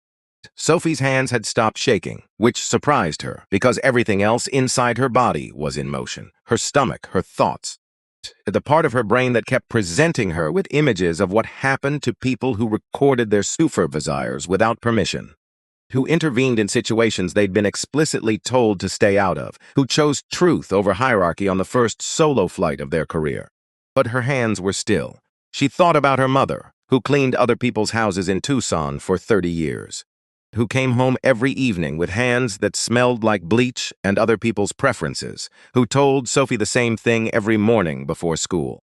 Sophie's hands had stopped shaking, which surprised her, because everything else inside her body was in motion. Her stomach, her thoughts. The part of her brain that kept presenting her with images of what happened to people who recorded their supervisors without permission, who intervened in situations they'd been explicitly told to stay out of, who chose truth over hierarchy on the first solo flight of their career. But her hands were still. She thought about her mother, who cleaned other people's houses in Tucson for 30 years. Who came home every evening with hands that smelled like bleach and other people's preferences, who told Sophie the same thing every morning before school.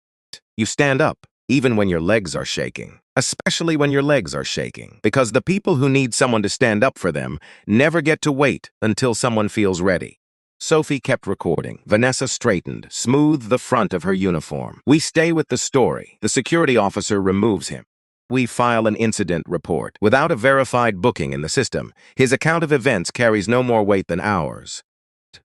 You stand up, even when your legs are shaking, especially when your legs are shaking, because the people who need someone to stand up for them never get to wait until someone feels ready. Sophie kept recording. Vanessa straightened, smoothed the front of her uniform. We stay with the story. The security officer removes him. We file an incident report. Without a verified booking in the system, his account of events carries no more weight than ours.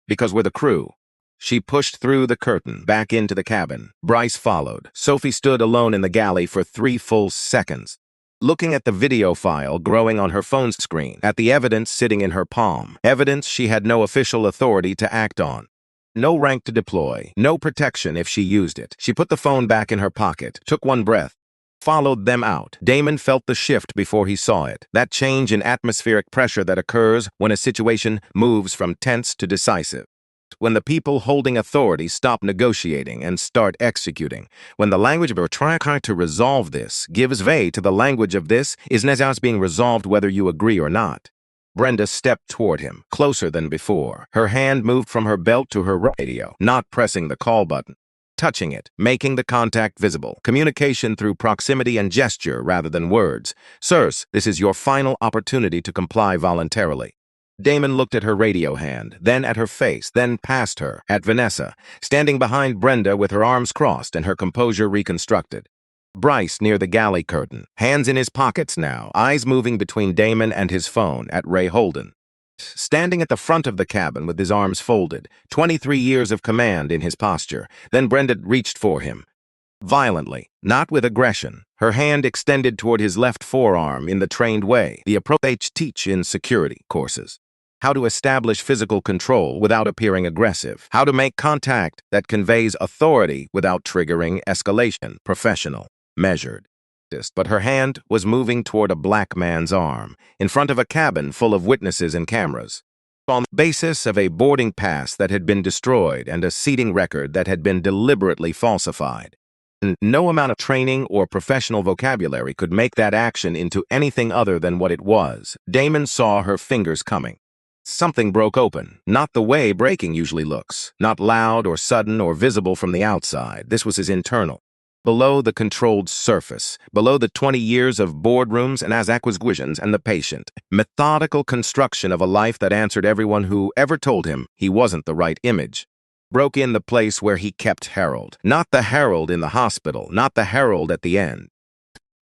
Because we're the crew. She pushed through the curtain, back into the cabin. Bryce followed. Sophie stood alone in the galley for 3 full seconds, looking at the video file growing on her phone screen, at the evidence sitting in her palm, evidence she had no official authority to act on. No rank to deploy, no protection if she used it. She put the phone back in her pocket, took one breath, followed them out. Damon felt the shift before he saw it, that change in atmospheric pressure that occurs when a situation moves from tense to decisive. When the people holding authority stop negotiating and start executing. When the language of trying to resolve this gives way to the language of this is now being resolved whether you agree or not. Brenda stepped toward him, closer than before. Her hand moved from her belt to her radio, not pressing the call button. Touching it, making the contact visible. Communication through proximity and gesture rather than words. Sirs, this is your final opportunity to comply voluntarily. Damon looked at her radio hand, then at her face, then past her, at Vanessa, standing behind Brenda with her arms crossed and her composure reconstructed. Bryce near the galley curtain, hands in his pockets now, eyes moving between Damon and his phone, at Ray Holden. Standing at the front of the cabin with his arms folded, 23 years of command in his posture. Then Brenda reached for him. Violently, not with aggression, her hand extended toward his left forearm in the trained way, the approach they teach in security courses. How to establish physical control without appearing aggressive. How to make contact that conveys authority without triggering escalation. Professional, measured. But her hand was moving toward a black man's arm, in front of a cabin full of witnesses and cameras. On the basis of a boarding pass that had been destroyed and a seating record that had been deliberately falsified. No amount of training or professional vocabulary could make that action into anything other than what it was. Damon saw her fingers coming. Something broke open, not the way breaking usually looks, not loud or sudden or visible from the outside. This was his internal. Below the controlled surface, below the 20 years of boardrooms and as acquisitions and the patient, methodical construction of a life that answered everyone who ever told him he wasn't the right image. Broke in the place where he kept Harold. Not the Harold in the hospital, not the Harold at the end.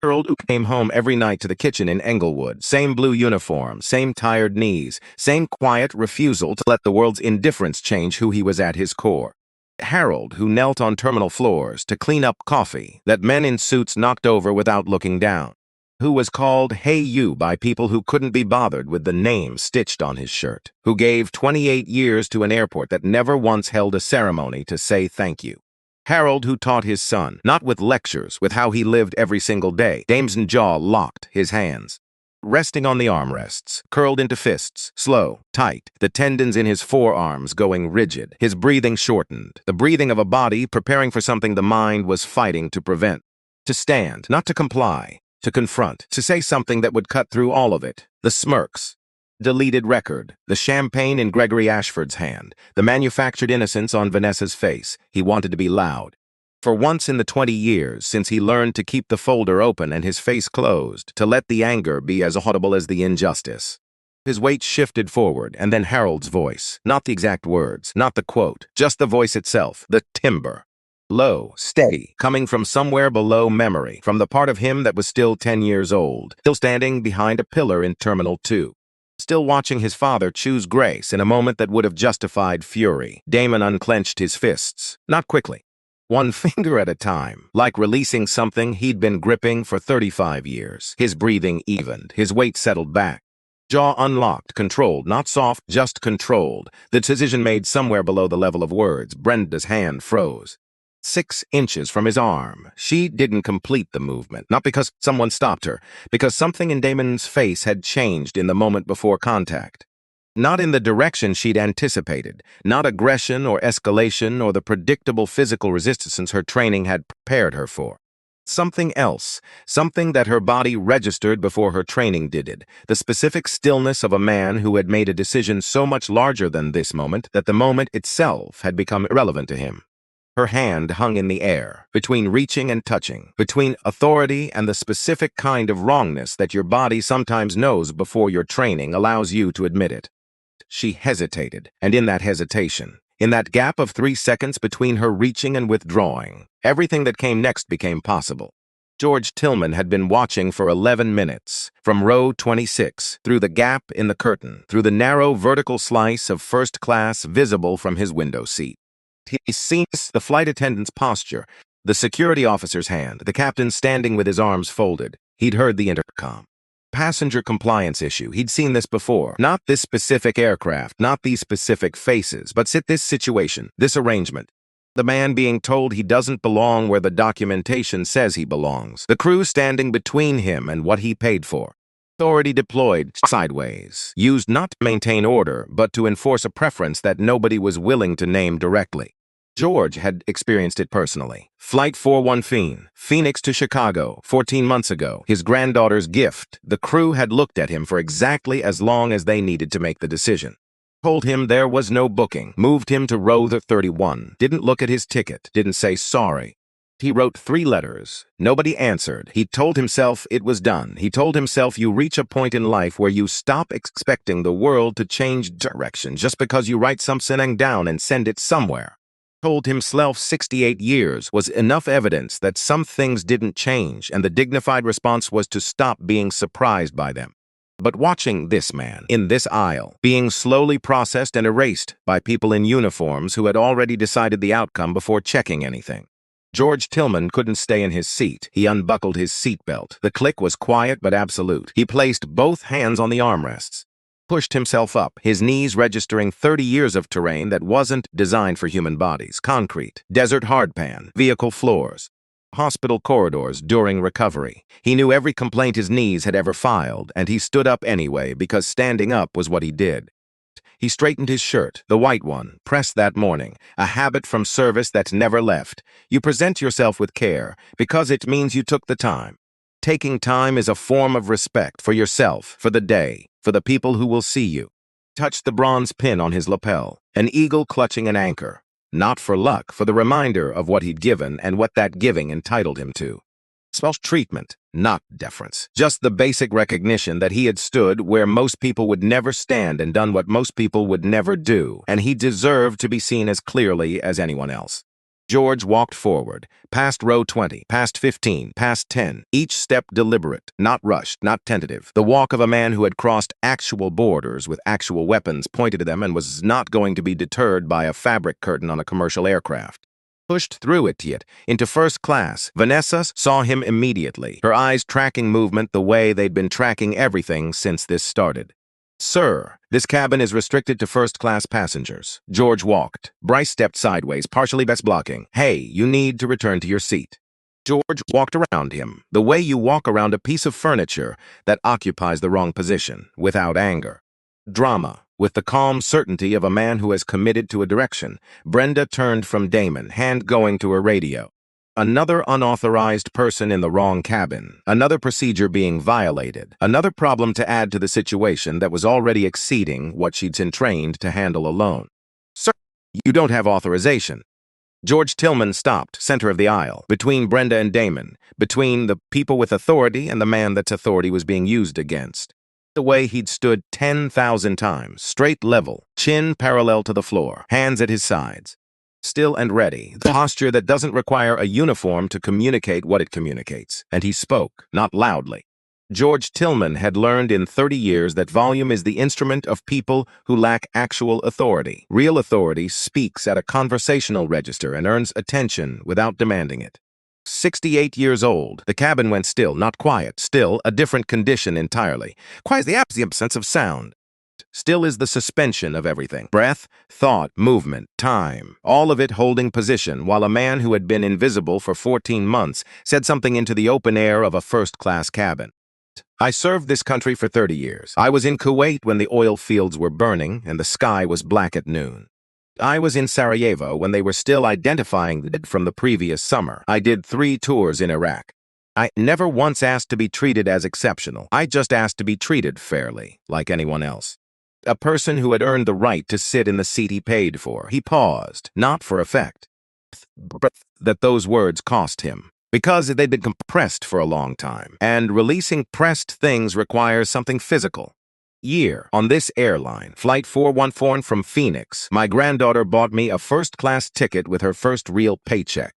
Harold who came home every night to the kitchen in Englewood, same blue uniform, same tired knees, same quiet refusal to let the world's indifference change who he was at his core. Harold who knelt on terminal floors to clean up coffee that men in suits knocked over without looking down. Who was called "Hey You" by people who couldn't be bothered with the name stitched on his shirt. Who gave 28 years to an airport that never once held a ceremony to say thank you. Harold who taught his son, not with lectures, with how he lived every single day. Dame's jaw locked, his hands resting on the armrests, curled into fists, slow, tight, the tendons in his forearms going rigid, his breathing shortened, the breathing of a body preparing for something the mind was fighting to prevent. To stand, not to comply, to confront, to say something that would cut through all of it. The smirks. Deleted record, the champagne in Gregory Ashford's hand, the manufactured innocence on Vanessa's face. He wanted to be loud. For once in the 20 years since he learned to keep the folder open and his face closed, to let the anger be as audible as the injustice. His weight shifted forward, and then Harold's voice. Not the exact words, not the quote, just the voice itself, the timbre. Low, steady, coming from somewhere below memory, from the part of him that was still 10 years old, still standing behind a pillar in Terminal 2. Still watching his father choose grace in a moment that would have justified fury. Damon unclenched his fists, not quickly. One finger at a time, like releasing something he'd been gripping for 35 years. His breathing evened, his weight settled back. Jaw unlocked, controlled, not soft, just controlled. The decision made somewhere below the level of words. Brenda's hand froze. 6 inches from his arm. She didn't complete the movement, not because someone stopped her, because something in Damon's face had changed in the moment before contact. Not in the direction she'd anticipated, not aggression or escalation or the predictable physical resistance her training had prepared her for. Something else, something that her body registered before her training did it, the specific stillness of a man who had made a decision so much larger than this moment that the moment itself had become irrelevant to him. Her hand hung in the air, between reaching and touching, between authority and the specific kind of wrongness that your body sometimes knows before your training allows you to admit it. She hesitated, and in that hesitation, in that gap of 3 seconds between her reaching and withdrawing, everything that came next became possible. George Tillman had been watching for 11 minutes, from row 26, through the gap in the curtain, through the narrow vertical slice of first class visible from his window seat. He'd seen the flight attendant's posture, the security officer's hand, the captain standing with his arms folded. He'd heard the intercom. Passenger compliance issue. He'd seen this before. Not this specific aircraft, not these specific faces, but this situation, this arrangement. The man being told he doesn't belong where the documentation says he belongs. The crew standing between him and what he paid for. Authority deployed sideways, used not to maintain order, but to enforce a preference that nobody was willing to name directly. George had experienced it personally. Flight 415, Phoenix to Chicago, 14 months ago. His granddaughter's gift. The crew had looked at him for exactly as long as they needed to make the decision. Told him there was no booking. Moved him to row 31. Didn't look at his ticket. Didn't say sorry. He wrote 3 letters. Nobody answered. He told himself it was done. He told himself you reach a point in life where you stop expecting the world to change direction just because you write something down and send it somewhere. Told himself 68 years was enough evidence that some things didn't change, and the dignified response was to stop being surprised by them. But watching this man, in this aisle, being slowly processed and erased by people in uniforms who had already decided the outcome before checking anything. George Tillman couldn't stay in his seat. He unbuckled his seatbelt. The click was quiet but absolute. He placed both hands on the armrests. Pushed himself up, his knees registering 30 years of terrain that wasn't designed for human bodies. Concrete, desert hardpan, vehicle floors, hospital corridors during recovery. He knew every complaint his knees had ever filed, and he stood up anyway because standing up was what he did. He straightened his shirt, the white one, pressed that morning, a habit from service that never left. You present yourself with care because it means you took the time. Taking time is a form of respect for yourself, for the day, for the people who will see you. Touched the bronze pin on his lapel, an eagle clutching an anchor. Not for luck, for the reminder of what he'd given and what that giving entitled him to. Special treatment, not deference. Just the basic recognition that he had stood where most people would never stand and done what most people would never do, and he deserved to be seen as clearly as anyone else. George walked forward, past row 20, past 15, past 10, each step deliberate, not rushed, not tentative. The walk of a man who had crossed actual borders with actual weapons pointed to them and was not going to be deterred by a fabric curtain on a commercial aircraft. Pushed through it yet, into first class, Vanessa saw him immediately, her eyes tracking movement the way they'd been tracking everything since this started. "Sir, this cabin is restricted to first-class passengers." George walked. Bryce stepped sideways, partially best blocking. "Hey, you need to return to your seat." George walked around him, the way you walk around a piece of furniture that occupies the wrong position, without anger. Drama. With the calm certainty of a man who has committed to a direction, Brenda turned from Damon, hand going to her radio. Another unauthorized person in the wrong cabin, another procedure being violated, another problem to add to the situation that was already exceeding what she'd been trained to handle alone. "Sir, you don't have authorization." George Tillman stopped, center of the aisle, between Brenda and Damon, between the people with authority and the man that's authority was being used against. The way he'd stood 10,000 times, straight level, chin parallel to the floor, hands at his sides. Still and ready, the posture that doesn't require a uniform to communicate what it communicates. And he spoke, not loudly. George Tillman had learned in 30 years that volume is the instrument of people who lack actual authority. Real authority speaks at a conversational register and earns attention without demanding it. 68 years old, the cabin went still, not quiet, still, a different condition entirely. Quiet is the absence of sound. Still is the suspension of everything. Breath, thought, movement, time, all of it holding position while a man who had been invisible for 14 months said something into the open air of a first-class cabin. "I served this country for 30 years. I was in Kuwait when the oil fields were burning and the sky was black at noon. I was in Sarajevo when they were still identifying the dead from the previous summer. I did 3 tours in Iraq. I never once asked to be treated as exceptional. I just asked to be treated fairly, like anyone else. A person who had earned the right to sit in the seat he paid for." He paused, not for effect. That those words cost him, because they'd been compressed for a long time, and releasing pressed things requires something physical. On this airline, Flight 414 from Phoenix, my granddaughter bought me a first-class ticket with her first real paycheck.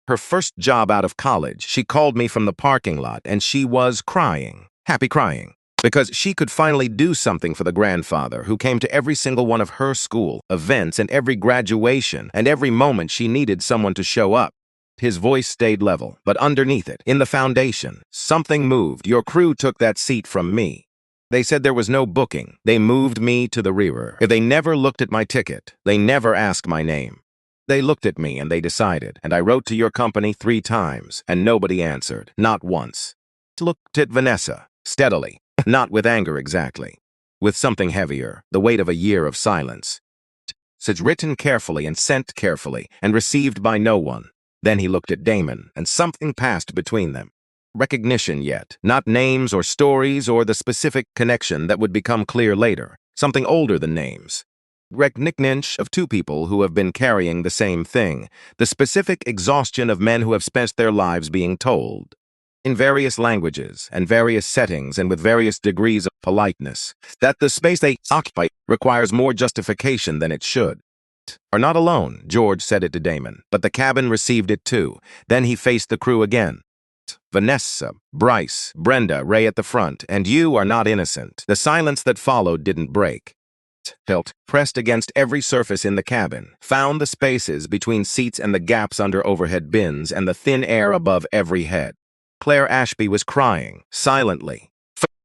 Her first job out of college, she called me from the parking lot, and she was crying, happy crying, because she could finally do something for the grandfather who came to every single one of her school events and every graduation and every moment she needed someone to show up. His voice stayed level, but underneath it, in the foundation, something moved. "Your crew took that seat from me. They said there was no booking. They moved me to the rear. If they never looked at my ticket, they never asked my name. They looked at me and they decided, and I wrote to your company 3 times, and nobody answered, not once." Looked at Vanessa, steadily, not with anger exactly, with something heavier, the weight of a year of silence. It's written carefully and sent carefully, and received by no one. Then he looked at Damon, and something passed between them. Recognition yet, not names or stories or the specific connection that would become clear later, something older than names. Recognition of 2 people who have been carrying the same thing, the specific exhaustion of men who have spent their lives being told, in various languages and various settings and with various degrees of politeness, that the space they occupy requires more justification than it should. "Are not alone," George said it to Damon, but the cabin received it too. Then he faced the crew again. "Vanessa, Bryce, Brenda, Ray at the front, and you are not innocent." The silence that followed didn't break. Felt pressed against every surface in the cabin, found the spaces between seats and the gaps under overhead bins and the thin air above every head. Claire Ashby was crying, silently.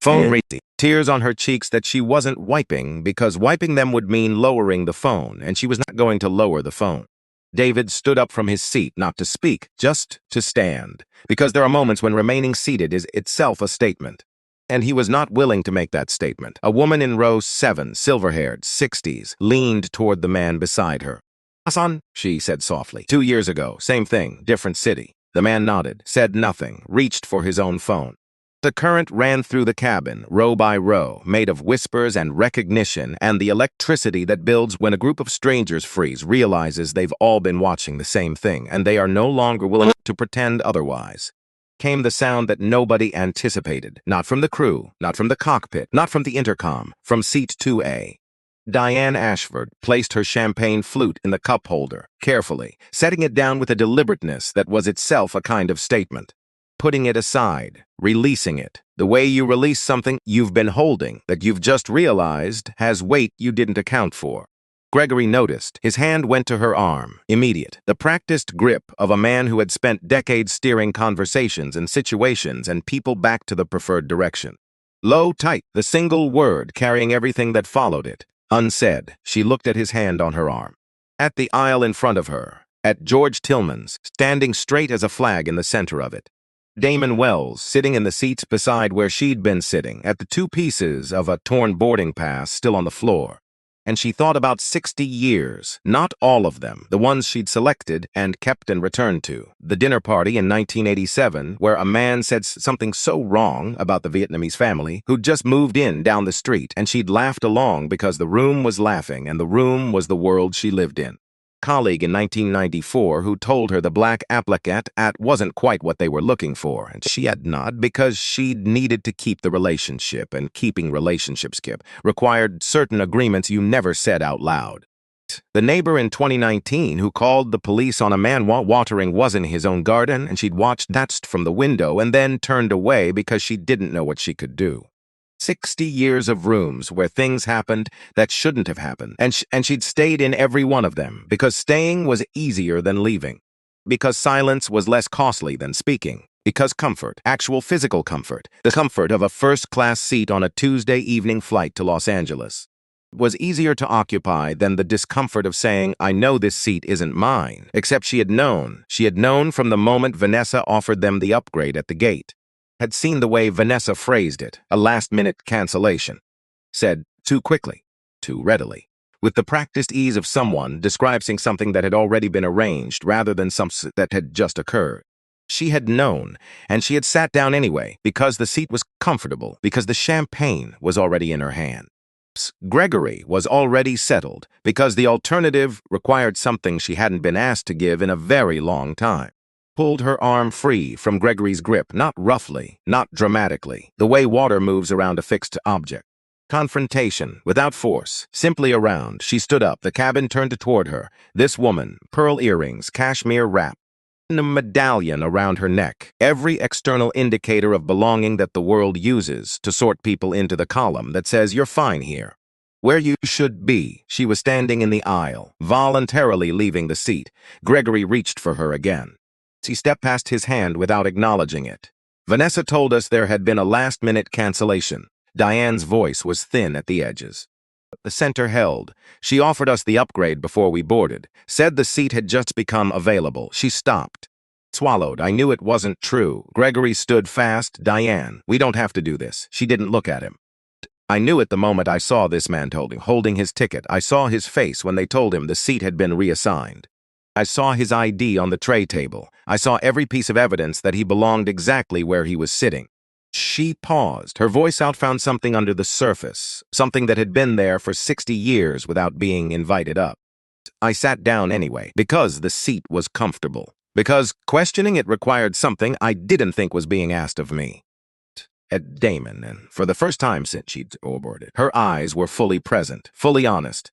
Phone ringing, tears on her cheeks that she wasn't wiping because wiping them would mean lowering the phone, and she was not going to lower the phone. David stood up from his seat, not to speak, just to stand, because there are moments when remaining seated is itself a statement. And he was not willing to make that statement. A woman in row 7, silver-haired, 60s, leaned toward the man beside her. "Hassan," she said softly. 2 years ago, same thing, different city." The man nodded, said nothing, reached for his own phone. The current ran through the cabin, row by row, made of whispers and recognition and the electricity that builds when a group of strangers freeze, realizes they've all been watching the same thing, and they are no longer willing to pretend otherwise. Came the sound that nobody anticipated, not from the crew, not from the cockpit, not from the intercom, from seat 2A. Diane Ashford placed her champagne flute in the cup holder, carefully, setting it down with a deliberateness that was itself a kind of statement. Putting it aside, releasing it, the way you release something you've been holding that you've just realized has weight you didn't account for. Gregory noticed. His hand went to her arm, immediate, the practiced grip of a man who had spent decades steering conversations and situations and people back to the preferred direction. Low, tight, the single word carrying everything that followed it. Unsaid, she looked at his hand on her arm. At the aisle in front of her, at George Tillman's, standing straight as a flag in the center of it. Damon Wells, sitting in the seats beside where she'd been sitting, at the two pieces of a torn boarding pass still on the floor. And she thought about 60 years, not all of them, the ones she'd selected and kept and returned to. The dinner party in 1987, where a man said something so wrong about the Vietnamese family who'd just moved in down the street, and she'd laughed along because the room was laughing and the room was the world she lived in. Colleague in 1994 who told her the black applicant wasn't quite what they were looking for, and she had not because she needed to keep the relationship, and keeping relationships required certain agreements you never said out loud. The neighbor in 2019 who called the police on a man watering was in his own garden, and she'd watched that from the window and then turned away because she didn't know what she could do. 60 years of rooms where things happened that shouldn't have happened, and she'd stayed in every one of them because staying was easier than leaving, because silence was less costly than speaking, because comfort, actual physical comfort, the comfort of a first-class seat on a Tuesday evening flight to Los Angeles, was easier to occupy than the discomfort of saying, I know this seat isn't mine, except she had known from the moment Vanessa offered them the upgrade at the gate. Had seen the way Vanessa phrased it, a last-minute cancellation. Said too quickly, too readily, with the practiced ease of someone describing something that had already been arranged rather than something that had just occurred. She had known, and she had sat down anyway, because the seat was comfortable, because the champagne was already in her hand. Gregory was already settled, because the alternative required something she hadn't been asked to give in a very long time. Pulled her arm free from Gregory's grip, not roughly, not dramatically, the way water moves around a fixed object. Confrontation, without force, simply around. She stood up, the cabin turned toward her. This woman, pearl earrings, cashmere wrap, a medallion around her neck, every external indicator of belonging that the world uses to sort people into the column that says you're fine here. Where you should be. She was standing in the aisle, voluntarily leaving the seat. Gregory reached for her again. He stepped past his hand without acknowledging it. Vanessa told us there had been a last-minute cancellation. Diane's voice was thin at the edges. The center held. She offered us the upgrade before we boarded. Said the seat had just become available. She stopped. Swallowed. I knew it wasn't true. Gregory stood fast. Diane, we don't have to do this. She didn't look at him. I knew it the moment I saw this man holding his ticket. I saw his face when they told him the seat had been reassigned. I saw his ID on the tray table. I saw every piece of evidence that he belonged exactly where he was sitting. She paused. Her voice outfound something under the surface, something that had been there for 60 years without being invited up. I sat down anyway, because the seat was comfortable, because questioning it required something I didn't think was being asked of me. At Damon, and for the first time since she'd boarded, her eyes were fully present, fully honest.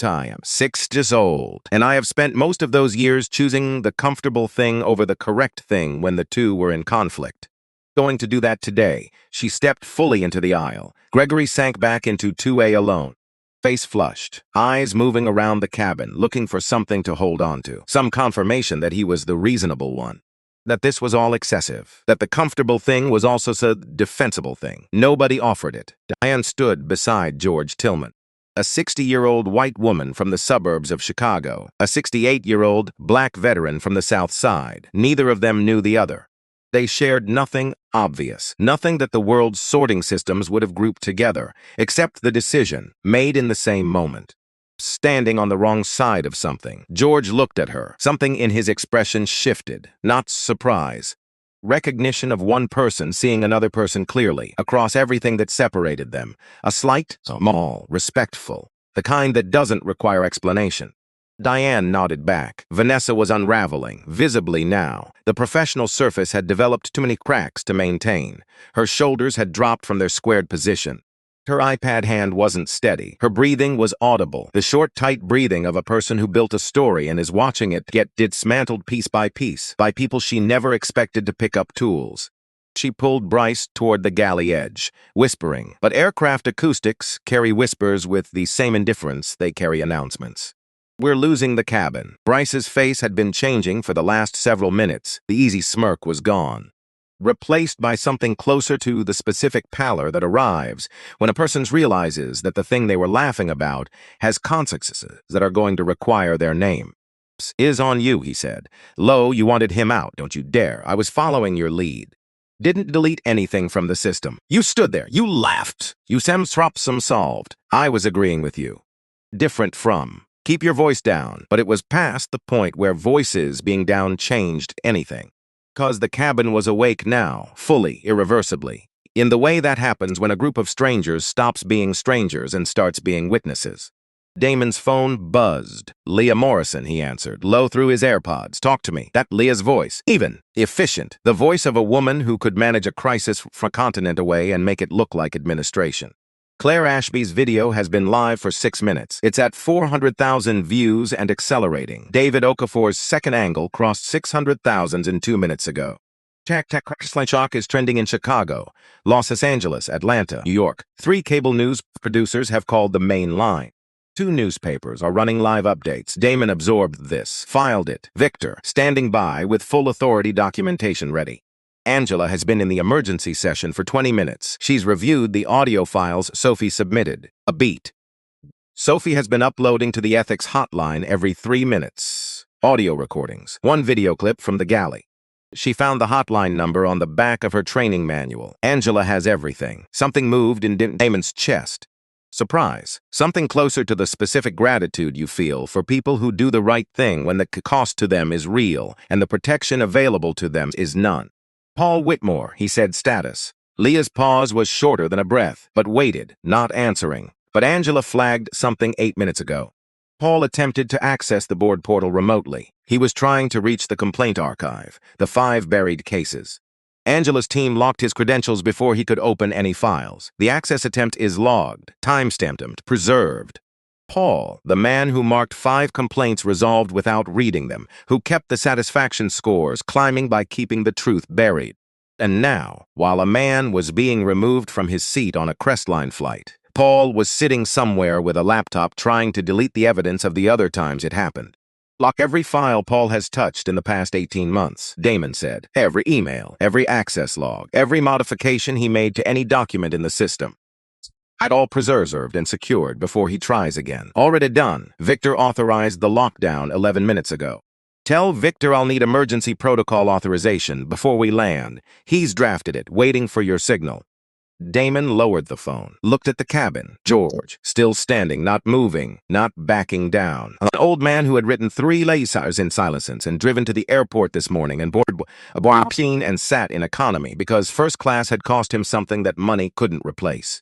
I am 6 years old, and I have spent most of those years choosing the comfortable thing over the correct thing when the two were in conflict. Going to do that today. She stepped fully into the aisle. Gregory sank back into 2A alone. Face flushed, eyes moving around the cabin, looking for something to hold on to, some confirmation that he was the reasonable one. That this was all excessive, that the comfortable thing was also the defensible thing. Nobody offered it. Diane stood beside George Tillman. A 60-year-old white woman from the suburbs of Chicago, a 68-year-old black veteran from the South Side. Neither of them knew the other. They shared nothing obvious, nothing that the world's sorting systems would have grouped together, except the decision, made in the same moment. Standing on the wrong side of something, George looked at her. Something in his expression shifted, not surprise, Recognition of one person seeing another person clearly, across everything that separated them. A slight, small, respectful, the kind that doesn't require explanation. Diane nodded back. Vanessa was unraveling, visibly now. The professional surface had developed too many cracks to maintain. Her shoulders had dropped from their squared position. Her iPad hand wasn't steady. Her breathing was audible, the short, tight breathing of a person who built a story and is watching it get dismantled piece by people she never expected to pick up tools. She pulled Bryce toward the galley edge, whispering, but aircraft acoustics carry whispers with the same indifference they carry announcements. "We're losing the cabin." Bryce's face had been changing for the last several minutes. The easy smirk was gone, replaced by something closer to the specific pallor that arrives when a person realizes that the thing they were laughing about has consequences that are going to require their name. "Is on you," he said. "Low, you wanted him out, don't you dare. I was following your lead. Didn't delete anything from the system. You stood there. You laughed. You some solved. I was agreeing with you. Different from. Keep your voice down." But it was past the point where voices being down changed anything. Because the cabin was awake now, fully, irreversibly, in the way that happens when a group of strangers stops being strangers and starts being witnesses. Damon's phone buzzed. "Leah Morrison," he answered, low through his AirPods. "Talk to me." That Leah's voice. Even. Efficient. The voice of a woman who could manage a crisis from a continent away and make it look like administration. "Claire Ashby's video has been live for 6 minutes. It's at 400,000 views and accelerating. David Okafor's second angle crossed 600,000 in 2 minutes ago. Shock is trending in Chicago, Los Angeles, Atlanta, New York. 3 cable news producers have called the main line. 2 newspapers are running live updates." Damon absorbed this, filed it. Victor, standing by with full authority documentation ready. "Angela has been in the emergency session for 20 minutes. She's reviewed the audio files Sophie submitted. A beat. Sophie has been uploading to the ethics hotline every 3 minutes. Audio recordings. 1 video clip from the galley. She found the hotline number on the back of her training manual. Angela has everything." Something moved in Damon's chest. Surprise. Something closer to the specific gratitude you feel for people who do the right thing when the cost to them is real and the protection available to them is none. "Paul Whitmore," he said, status. Leah's pause was shorter than a breath, but waited, not answering. But Angela flagged something 8 minutes ago. Paul attempted to access the board portal remotely. He was trying to reach the complaint archive, the 5 buried cases. Angela's team locked his credentials before he could open any files. The access attempt is logged, time-stamped, preserved. Paul, the man who marked 5 complaints resolved without reading them, who kept the satisfaction scores climbing by keeping the truth buried. And now, while a man was being removed from his seat on a Crestline flight, Paul was sitting somewhere with a laptop trying to delete the evidence of the other times it happened. "Lock every file Paul has touched in the past 18 months, Damon said. "Every email, every access log, every modification he made to any document in the system. I'd all preserved and secured before he tries again. Already done. Victor authorized the lockdown 11 minutes ago. Tell Victor I'll need emergency protocol authorization before we land. He's drafted it, waiting for your signal." Damon lowered the phone, looked at the cabin. George, still standing, not moving, not backing down. An old man who had written 3 lasers in silence and driven to the airport this morning and boarded a machine and sat in economy because first class had cost him something that money couldn't replace.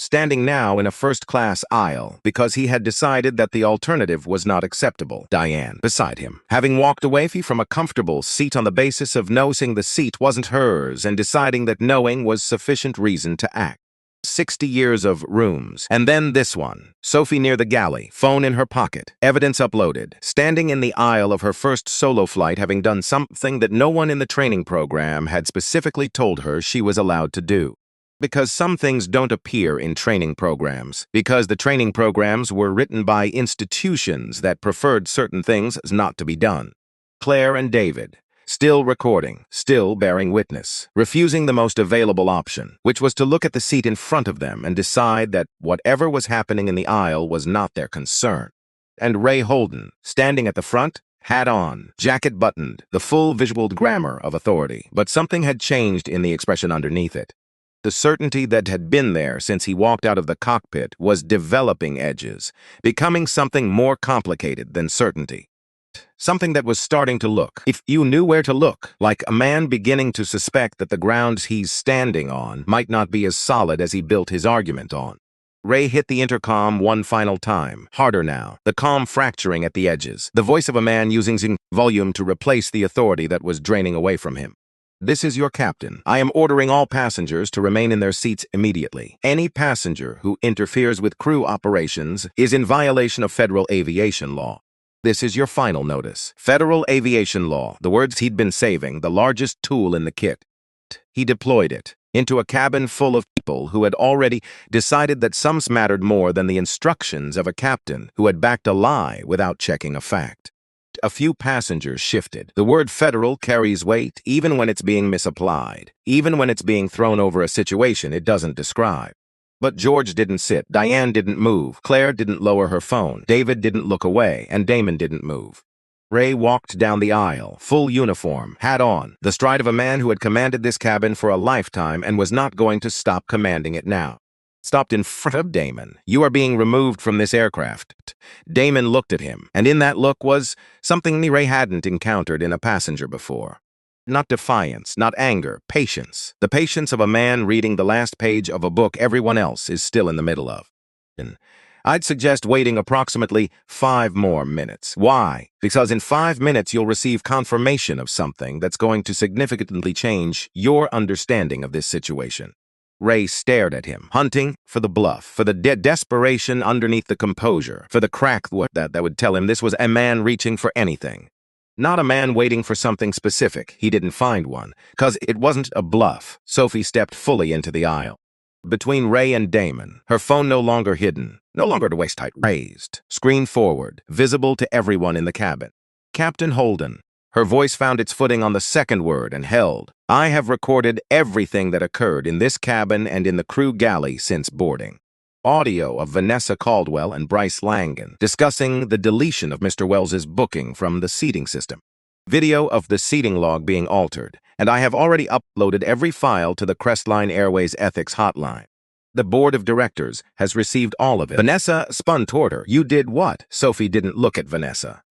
Standing now in a first-class aisle because he had decided that the alternative was not acceptable. Diane, beside him, having walked away from a comfortable seat on the basis of noticing the seat wasn't hers and deciding that knowing was sufficient reason to act. 60 years of rooms, and then this one. Sophie near the galley, phone in her pocket, evidence uploaded, standing in the aisle of her first solo flight having done something that no one in the training program had specifically told her she was allowed to do. Because some things don't appear in training programs. Because the training programs were written by institutions that preferred certain things not to be done. Claire and David, still recording, still bearing witness, refusing the most available option, which was to look at the seat in front of them and decide that whatever was happening in the aisle was not their concern. And Ray Holden, standing at the front, hat on, jacket buttoned, the full visual grammar of authority, but something had changed in the expression underneath it. The certainty that had been there since he walked out of the cockpit was developing edges, becoming something more complicated than certainty. something that was starting to look, if you knew where to look, like a man beginning to suspect that the ground he's standing on might not be as solid as he built his argument on. Ray hit the intercom one final time, harder now, the comm fracturing at the edges, the voice of a man using volume to replace the authority that was draining away from him. This is your captain. I am ordering all passengers to remain in their seats immediately. Any passenger who interferes with crew operations is in violation of federal aviation law. This is your final notice. Federal aviation law, the words he'd been saving, the largest tool in the kit. He deployed it into a cabin full of people who had already decided that some mattered more than the instructions of a captain who had backed a lie without checking a fact. A few passengers shifted. The word federal carries weight even when it's being misapplied, even when it's being thrown over a situation it doesn't describe. But George didn't sit, Diane didn't move, Claire didn't lower her phone, David didn't look away, and Damon didn't move. Ray walked down the aisle, full uniform, hat on, the stride of a man who had commanded this cabin for a lifetime and was not going to stop commanding it now. Stopped in front of Damon. You are being removed from this aircraft. Damon looked at him, and in that look was something Ray hadn't encountered in a passenger before. Not defiance, not anger, patience. The patience of a man reading the last page of a book everyone else is still in the middle of. I'd suggest waiting approximately 5 more minutes. Why? Because in 5 minutes you'll receive confirmation of something that's going to significantly change your understanding of this situation. Ray stared at him, hunting for the bluff, for the desperation underneath the composure, for the crack that would tell him this was a man reaching for anything. Not a man waiting for something specific. He didn't find one, because it wasn't a bluff. Sophie stepped fully into the aisle. Between Ray and Damon, her phone no longer hidden, no longer to waist height, raised, screen forward, visible to everyone in the cabin. Captain Holden. Her voice found its footing on the second word and held. I have recorded everything that occurred in this cabin and in the crew galley since boarding. Audio of Vanessa Caldwell and Bryce Langan discussing the deletion of Mr. Wells's booking from the seating system. Video of the seating log being altered, and I have already uploaded every file to the Crestline Airways Ethics Hotline. The board of directors has received all of it. Vanessa spun toward her. You did what? Sophie didn't look at Vanessa.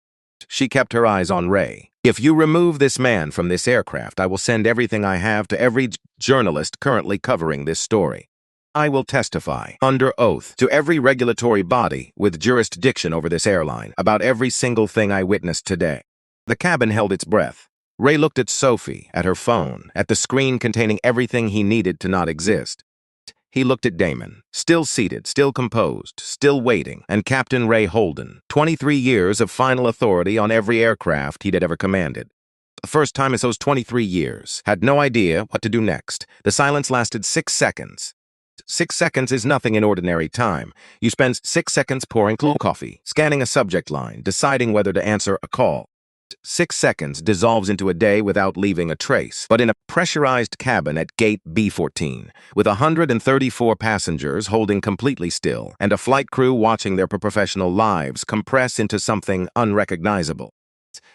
She kept her eyes on Ray. If you remove this man from this aircraft, I will send everything I have to every journalist currently covering this story. I will testify, under oath, to every regulatory body with jurisdiction over this airline about every single thing I witnessed today. The cabin held its breath. Ray looked at Sophie, at her phone, at the screen containing everything he needed to not exist. He looked at Damon, still seated, still composed, still waiting, and Captain Ray Holden, 23 years of final authority on every aircraft he'd ever commanded. The first time in those 23 years, had no idea what to do next. The silence lasted 6 seconds. 6 seconds is nothing in ordinary time. You spend 6 seconds pouring coffee, scanning a subject line, deciding whether to answer a call. 6 seconds dissolves into a day without leaving a trace. But in a pressurized cabin at gate B14, with 134 passengers holding completely still, and a flight crew watching their professional lives compress into something unrecognizable.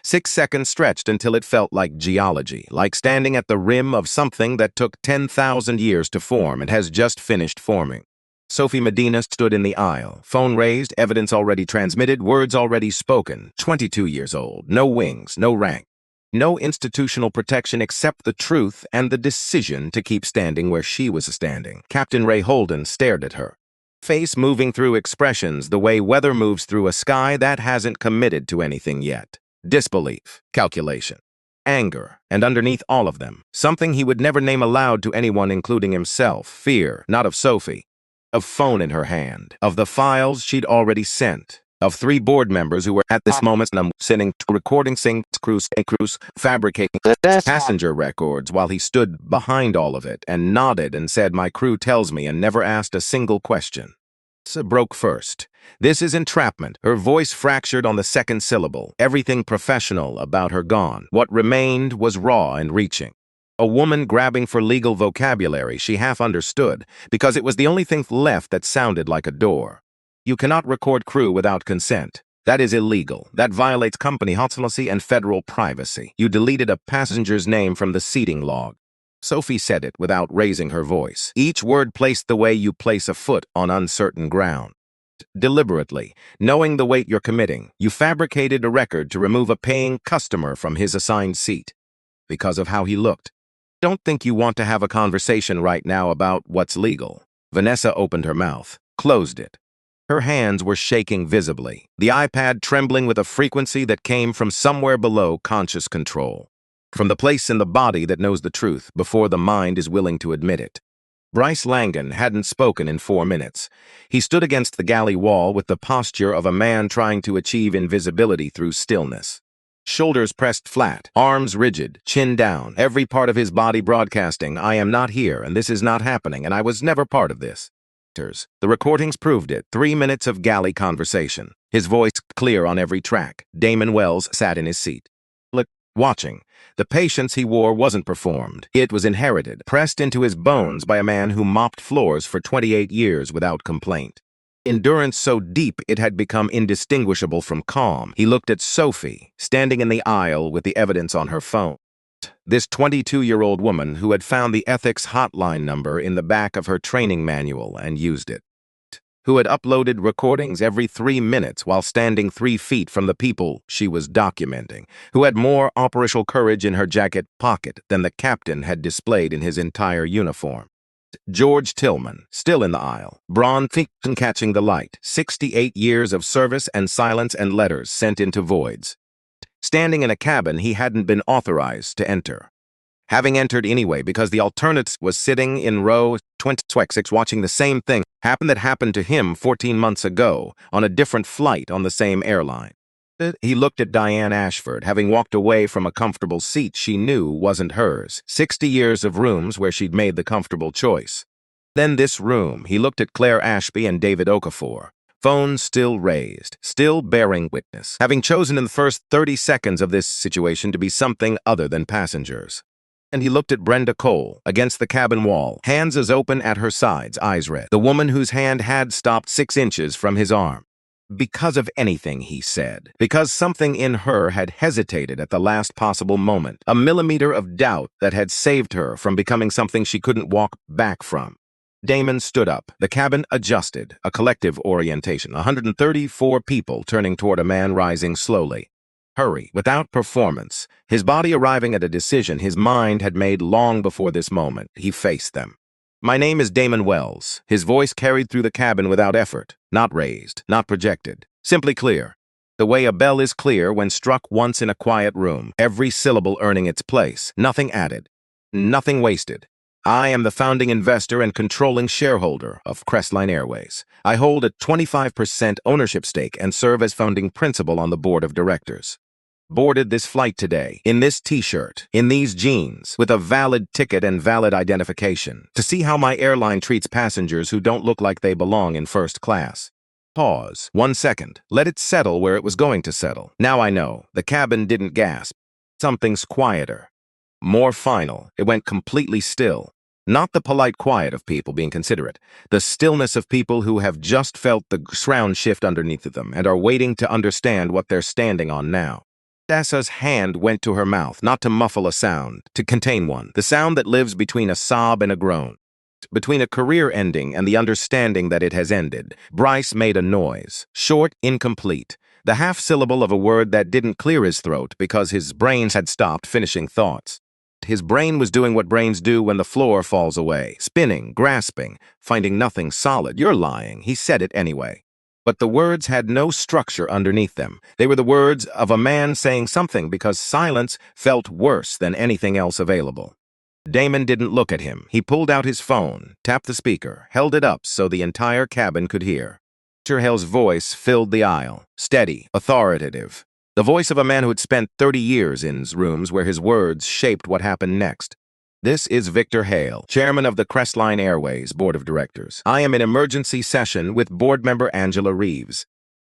6 seconds stretched until it felt like geology, like standing at the rim of something that took 10,000 years to form and has just finished forming. Sophie Medina stood in the aisle, phone raised, evidence already transmitted, words already spoken, 22 years old, no wings, no rank, no institutional protection except the truth and the decision to keep standing where she was standing. Captain Ray Holden stared at her, face moving through expressions the way weather moves through a sky that hasn't committed to anything yet. Disbelief, calculation, anger, and underneath all of them, something he would never name aloud to anyone including himself, fear, not of Sophie, of phone in her hand, of the files she'd already sent, of 3 board members who were at this moment sitting, recording cruise, fabricating passenger records while he stood behind all of it and nodded and said, "My crew tells me," and never asked a single question. Broke first. This is entrapment. Her voice fractured on the second syllable. Everything professional about her gone. What remained was raw and reaching. A woman grabbing for legal vocabulary she half understood, because it was the only thing left that sounded like a door. You cannot record crew without consent. That is illegal. That violates company policy and federal privacy. You deleted a passenger's name from the seating log. Sophie said it without raising her voice, each word placed the way you place a foot on uncertain ground. Deliberately, knowing the weight you're committing, you fabricated a record to remove a paying customer from his assigned seat because of how he looked. Don't think you want to have a conversation right now about what's legal. Vanessa opened her mouth, closed it. Her hands were shaking visibly, the iPad trembling with a frequency that came from somewhere below conscious control. From the place in the body that knows the truth before the mind is willing to admit it. Bryce Langan hadn't spoken in 4 minutes. He stood against the galley wall with the posture of a man trying to achieve invisibility through stillness. Shoulders pressed flat, arms rigid, chin down, every part of his body broadcasting, I am not here and this is not happening and I was never part of this. The recordings proved it, 3 minutes of galley conversation. His voice clear on every track. Damon Wells sat in his seat. Watching. The patience he wore wasn't performed. It was inherited, pressed into his bones by a man who mopped floors for 28 years without complaint. Endurance so deep it had become indistinguishable from calm. He looked at Sophie, standing in the aisle with the evidence on her phone. This 22-year-old woman who had found the ethics hotline number in the back of her training manual and used it. Who had uploaded recordings every 3 minutes while standing 3 feet from the people she was documenting, who had more operational courage in her jacket pocket than the captain had displayed in his entire uniform. George Tillman, still in the aisle, brawn thick and catching the light, 68 years of service and silence and letters sent into voids. Standing in a cabin he hadn't been authorized to enter. Having entered anyway because the alternative was sitting in row 26 watching the same thing that happened to him 14 months ago on a different flight on the same airline. He looked at Diane Ashford, having walked away from a comfortable seat she knew wasn't hers. 60 years of rooms where she'd made the comfortable choice. Then this room, he looked at Claire Ashby and David Okafor. Phones still raised, still bearing witness, having chosen in the first 30 seconds of this situation to be something other than passengers. And he looked at Brenda Cole, against the cabin wall, hands as open at her sides, eyes red, the woman whose hand had stopped 6 inches from his arm. Because of anything, he said. Because something in her had hesitated at the last possible moment, a millimeter of doubt that had saved her from becoming something she couldn't walk back from. Damon stood up. The cabin adjusted, a collective orientation, 134 people turning toward a man rising slowly. Hurry, without performance, his body arriving at a decision his mind had made long before this moment. He faced them. My name is Damon Wells. His voice carried through the cabin without effort, not raised, not projected, simply clear. The way a bell is clear when struck once in a quiet room, every syllable earning its place, nothing added, nothing wasted. I am the founding investor and controlling shareholder of Crestline Airways. I hold a 25% ownership stake and serve as founding principal on the board of directors. Boarded this flight today, in this t-shirt, in these jeans, with a valid ticket and valid identification, to see how my airline treats passengers who don't look like they belong in first class. Pause. 1 second. Let it settle where it was going to settle. Now I know. The cabin didn't gasp. Something's quieter. More final. It went completely still. Not the polite quiet of people being considerate. The stillness of people who have just felt the ground shift underneath them and are waiting to understand what they're standing on now. Vanessa's hand went to her mouth, not to muffle a sound, to contain one, the sound that lives between a sob and a groan. Between a career ending and the understanding that it has ended, Bryce made a noise, short, incomplete, the half-syllable of a word that didn't clear his throat because his brains had stopped finishing thoughts. His brain was doing what brains do when the floor falls away, spinning, grasping, finding nothing solid. You're lying. He said it anyway. But the words had no structure underneath them. They were the words of a man saying something because silence felt worse than anything else available. Damon didn't look at him. He pulled out his phone, tapped the speaker, held it up so the entire cabin could hear. Terhell's voice filled the aisle, steady, authoritative. The voice of a man who had spent 30 years in rooms where his words shaped what happened next. This is Victor Hale, chairman of the Crestline Airways Board of Directors. I am in emergency session with board member Angela Reeves.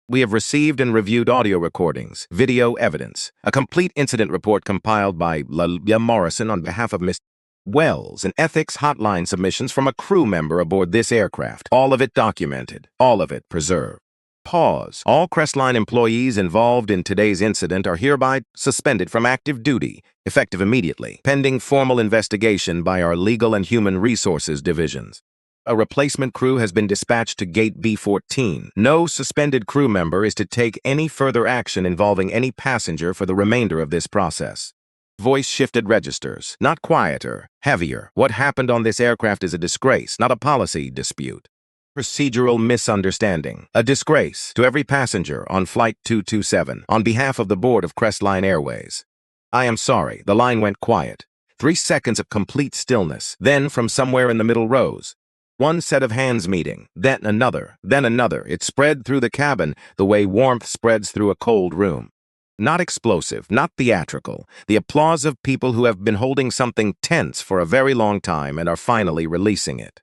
We have received and reviewed audio recordings, video evidence, a complete incident report compiled by Lalia Morrison on behalf of Ms. Wells, and ethics hotline submissions from a crew member aboard this aircraft. All of it documented, all of it preserved. Pause. All Crestline employees involved in today's incident are hereby suspended from active duty, effective immediately, pending formal investigation by our Legal and Human Resources divisions. A replacement crew has been dispatched to Gate B14. No suspended crew member is to take any further action involving any passenger for the remainder of this process. Voice shifted registers. Not quieter, heavier. What happened on this aircraft is a disgrace, not a policy dispute. Procedural misunderstanding. A disgrace to every passenger on Flight 227 on behalf of the board of Crestline Airways. I am sorry. The line went quiet. 3 seconds of complete stillness. Then, from somewhere in the middle rows, one set of hands meeting, then another, then another. It spread through the cabin the way warmth spreads through a cold room. Not explosive, not theatrical. The applause of people who have been holding something tense for a very long time and are finally releasing it.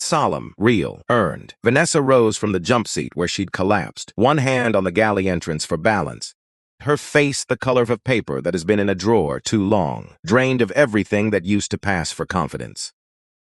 Solemn, real, earned. Vanessa rose from the jump seat where she'd collapsed, one hand on the galley entrance for balance. Her face the color of paper that has been in a drawer too long, drained of everything that used to pass for confidence.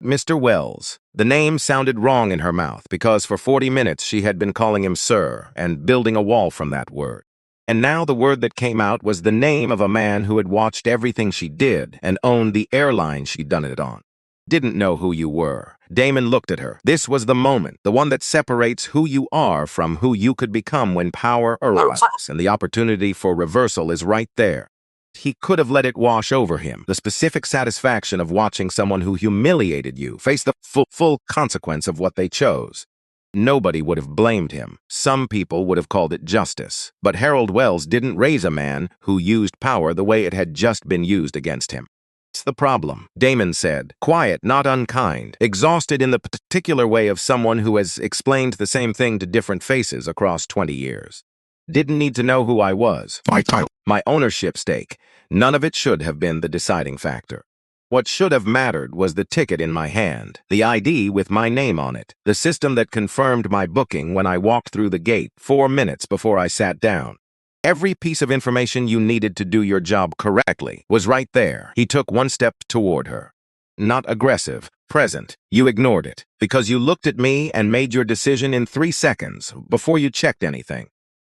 Mr. Wells. The name sounded wrong in her mouth because for 40 minutes she had been calling him sir and building a wall from that word. And now the word that came out was the name of a man who had watched everything she did and owned the airline she'd done it on. Didn't know who you were. Damon looked at her. This was the moment, the one that separates who you are from who you could become when power arrives, and the opportunity for reversal is right there. He could have let it wash over him, the specific satisfaction of watching someone who humiliated you face the full consequence of what they chose. Nobody would have blamed him. Some people would have called it justice. But Harold Wells didn't raise a man who used power the way it had just been used against him. That's the problem, Damon said, quiet, not unkind, exhausted in the particular way of someone who has explained the same thing to different faces across 20 years. Didn't need to know who I was. My title. My ownership stake. None of it should have been the deciding factor. What should have mattered was the ticket in my hand, the ID with my name on it, the system that confirmed my booking when I walked through the gate 4 minutes before I sat down. Every piece of information you needed to do your job correctly was right there. He took one step toward her. Not aggressive, present. You ignored it because you looked at me and made your decision in 3 seconds before you checked anything.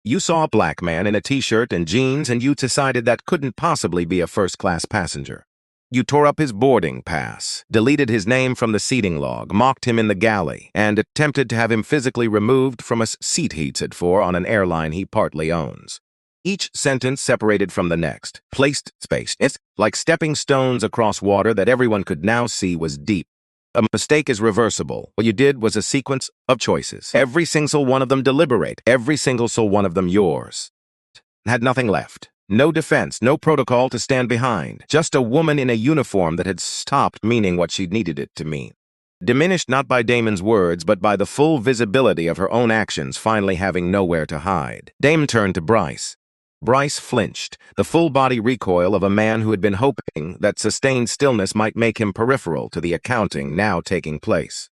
You saw a black man in a t-shirt and jeans and you decided that couldn't possibly be a first-class passenger. You tore up his boarding pass, deleted his name from the seating log, mocked him in the galley, and attempted to have him physically removed from a seat he'd sit for on an airline he partly owns. Each sentence separated from the next, placed spaced. It's like stepping stones across water that everyone could now see was deep. A mistake is reversible. What you did was a sequence of choices. Every single one of them deliberate. Every single one of them yours. Had nothing left. No defense, no protocol to stand behind. Just a woman in a uniform that had stopped meaning what she needed it to mean. Diminished not by Damon's words, but by the full visibility of her own actions finally having nowhere to hide. Damon turned to Bryce. Bryce flinched, the full-body recoil of a man who had been hoping that sustained stillness might make him peripheral to the accounting now taking place.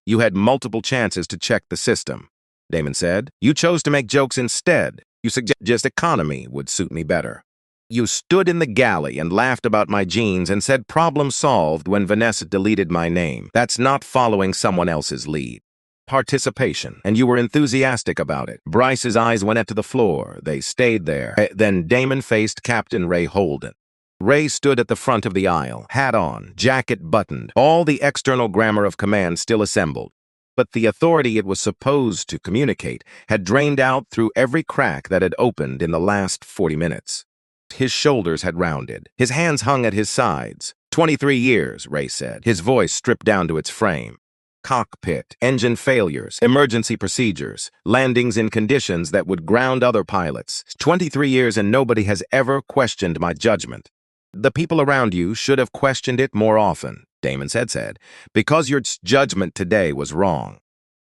You had multiple chances to check the system, Damon said. You chose to make jokes instead. You suggest economy would suit me better. You stood in the galley and laughed about my jeans and said problem solved when Vanessa deleted my name. That's not following someone else's lead. Participation, and you were enthusiastic about it. Bryce's eyes went to the floor. They stayed there. Then Damon faced Captain Ray Holden. Ray stood at the front of the aisle, hat on, jacket buttoned, all the external grammar of command still assembled. But the authority it was supposed to communicate had drained out through every crack that had opened in the last 40 minutes. His shoulders had rounded. His hands hung at his sides. 23 years, Ray said, his voice stripped down to its frame. Cockpit, engine failures, emergency procedures, landings in conditions that would ground other pilots. 23 years and nobody has ever questioned my judgment. The people around you should have questioned it more often, Damon said, because your judgment today was wrong.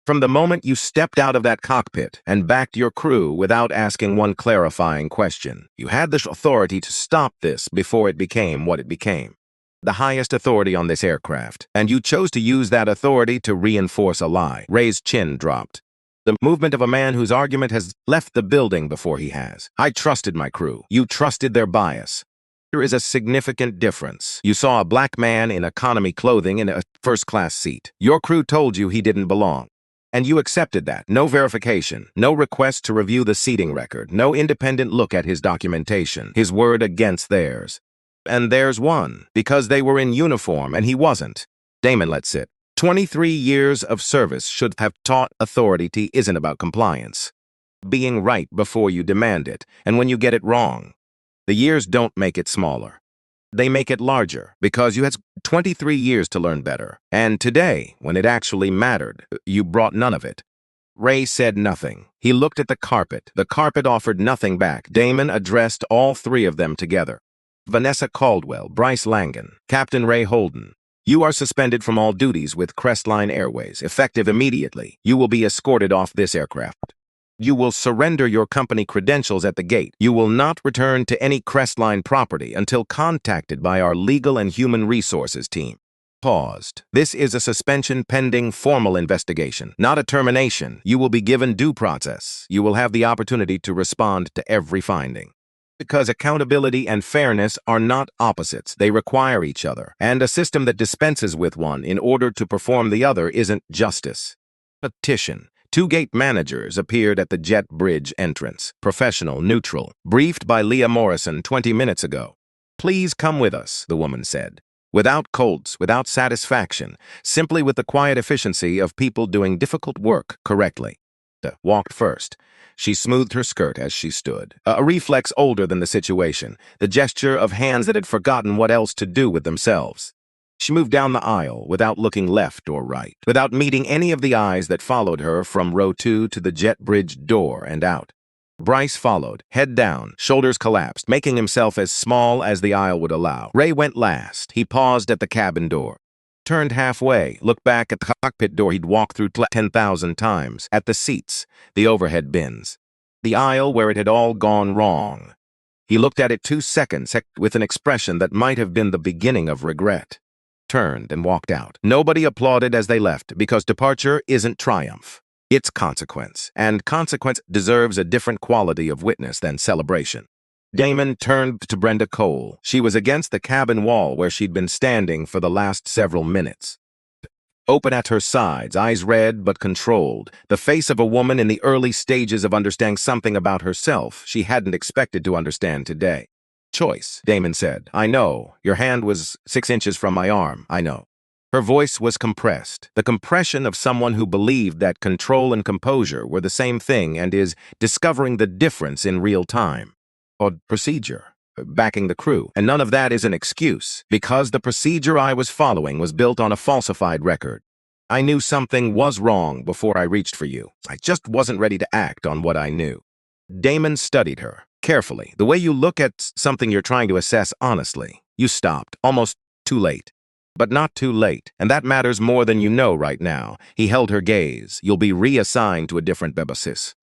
From the moment you stepped out of that cockpit and backed your crew without asking one clarifying question, you had the authority to stop this before it became what it became. The highest authority on this aircraft, and you chose to use that authority to reinforce a lie. Ray's chin dropped. The movement of a man whose argument has left the building before he has. I trusted my crew. You trusted their bias. There is a significant difference. You saw a black man in economy clothing in a first-class seat. Your crew told you he didn't belong. And you accepted that. No verification, no request to review the seating record, no independent look at his documentation, his word against theirs. And theirs won, because they were in uniform and he wasn't. Damon let sit. 23 years of service should have taught authority isn't about compliance. Being right before you demand it, and when you get it wrong. The years don't make it smaller. They make it larger, because you had 23 years to learn better. And today, when it actually mattered, you brought none of it. Ray said nothing. He looked at the carpet. The carpet offered nothing back. Damon addressed all three of them together. Vanessa Caldwell, Bryce Langan, Captain Ray Holden. You are suspended from all duties with Crestline Airways, effective immediately. You will be escorted off this aircraft. You will surrender your company credentials at the gate. You will not return to any Crestline property until contacted by our legal and human resources team. Paused. This is a suspension pending formal investigation, not a termination. You will be given due process. You will have the opportunity to respond to every finding. Because accountability and fairness are not opposites, they require each other, and a system that dispenses with one in order to perform the other isn't justice. Petition. Two gate managers appeared at the jet bridge entrance, professional, neutral, briefed by Leah Morrison 20 minutes ago. Please come with us, the woman said. Without colds, without satisfaction, simply with the quiet efficiency of people doing difficult work correctly. Walked first. She smoothed her skirt as she stood, a reflex older than the situation, the gesture of hands that had forgotten what else to do with themselves. She moved down the aisle without looking left or right, without meeting any of the eyes that followed her from row 2 to the jet bridge door and out. Bryce followed, head down, shoulders collapsed, making himself as small as the aisle would allow. Ray went last. He paused at the cabin door, turned halfway, looked back at the cockpit door he'd walked through 10,000 times, at the seats, the overhead bins, the aisle where it had all gone wrong. He looked at it 2 seconds with an expression that might have been the beginning of regret. Turned and walked out. Nobody applauded as they left, because departure isn't triumph. It's consequence, and consequence deserves a different quality of witness than celebration. Damon turned to Brenda Cole. She was against the cabin wall where she'd been standing for the last several minutes. Open at her sides, eyes red but controlled, the face of a woman in the early stages of understanding something about herself she hadn't expected to understand today. Choice, Damon said. I know. Your hand was 6 inches from my arm. I know. Her voice was compressed, the compression of someone who believed that control and composure were the same thing and is discovering the difference in real time. Or procedure, backing the crew. And none of that is an excuse, because the procedure I was following was built on a falsified record. I knew something was wrong before I reached for you. I just wasn't ready to act on what I knew. Damon studied her carefully. The way you look at something you're trying to assess honestly. You stopped, almost too late. But not too late, and that matters more than you know right now. He held her gaze. You'll be reassigned to a different basis.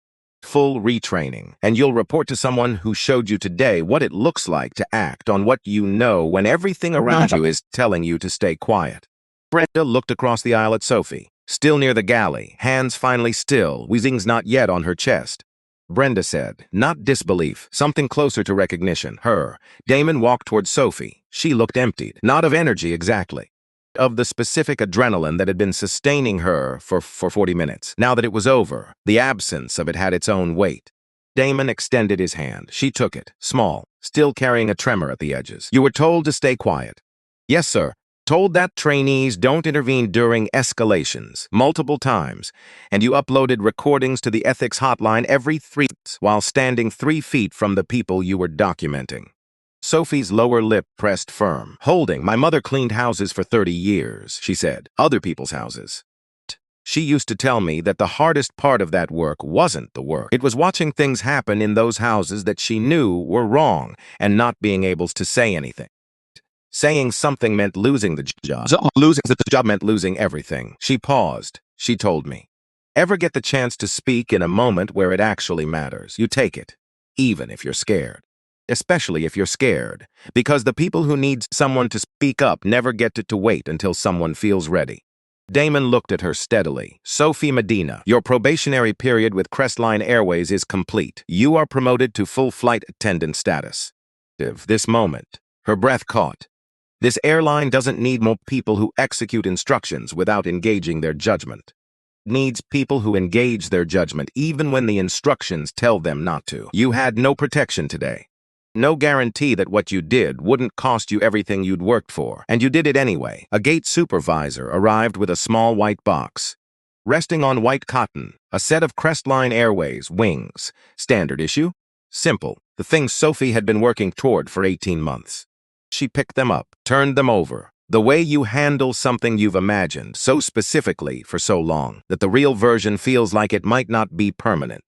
Full retraining, and you'll report to someone who showed you today what it looks like to act on what you know when everything around you is telling you to stay quiet. Brenda looked across the aisle at Sophie, still near the galley, hands finally still, wheezings not yet on her chest. Brenda said, not disbelief, something closer to recognition, her. Damon walked toward Sophie. She looked emptied, not of energy exactly, of the specific adrenaline that had been sustaining her for 40 minutes. Now that it was over, the absence of it had its own weight. Damon extended his hand. She took it, small, still carrying a tremor at the edges. You were told to stay quiet. Yes, sir. Told that trainees don't intervene during escalations, multiple times, and you uploaded recordings to the ethics hotline every 3 weeks while standing 3 feet from the people you were documenting. Sophie's lower lip pressed firm. Holding, my mother cleaned houses for 30 years, she said. Other people's houses. She used to tell me that the hardest part of that work wasn't the work. It was watching things happen in those houses that she knew were wrong and not being able to say anything. Saying something meant losing the job. Losing the job meant losing everything. She paused. She told me, ever get the chance to speak in a moment where it actually matters, you take it, even if you're scared. Especially if you're scared, because the people who need someone to speak up never get to wait until someone feels ready. Damon looked at her steadily. Sophie Medina, your probationary period with Crestline Airways is complete. You are promoted to full flight attendant status. This moment, her breath caught. This airline doesn't need more people who execute instructions without engaging their judgment. It needs people who engage their judgment even when the instructions tell them not to. You had no protection today. No guarantee that what you did wouldn't cost you everything you'd worked for, and you did it anyway. A gate supervisor arrived with a small white box. Resting on white cotton, a set of Crestline Airways wings. Standard issue? Simple. The things Sophie had been working toward for 18 months. She picked them up, turned them over. The way you handle something you've imagined so specifically for so long that the real version feels like it might not be permanent.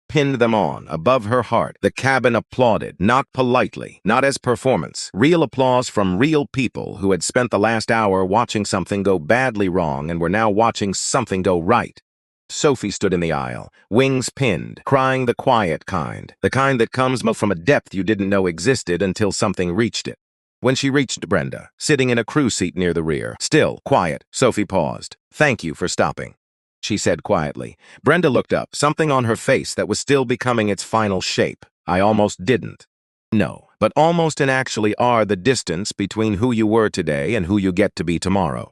Pinned them on, above her heart. The cabin applauded, not politely, not as performance. Real applause from real people who had spent the last hour watching something go badly wrong and were now watching something go right. Sophie stood in the aisle, wings pinned, crying the quiet kind, the kind that comes from a depth you didn't know existed until something reached it. When she reached Brenda, sitting in a crew seat near the rear, still quiet, Sophie paused. "Thank you for stopping," she said quietly. Brenda looked up, something on her face that was still becoming its final shape. "I almost didn't." No, but almost and actually are the distance between who you were today and who you get to be tomorrow.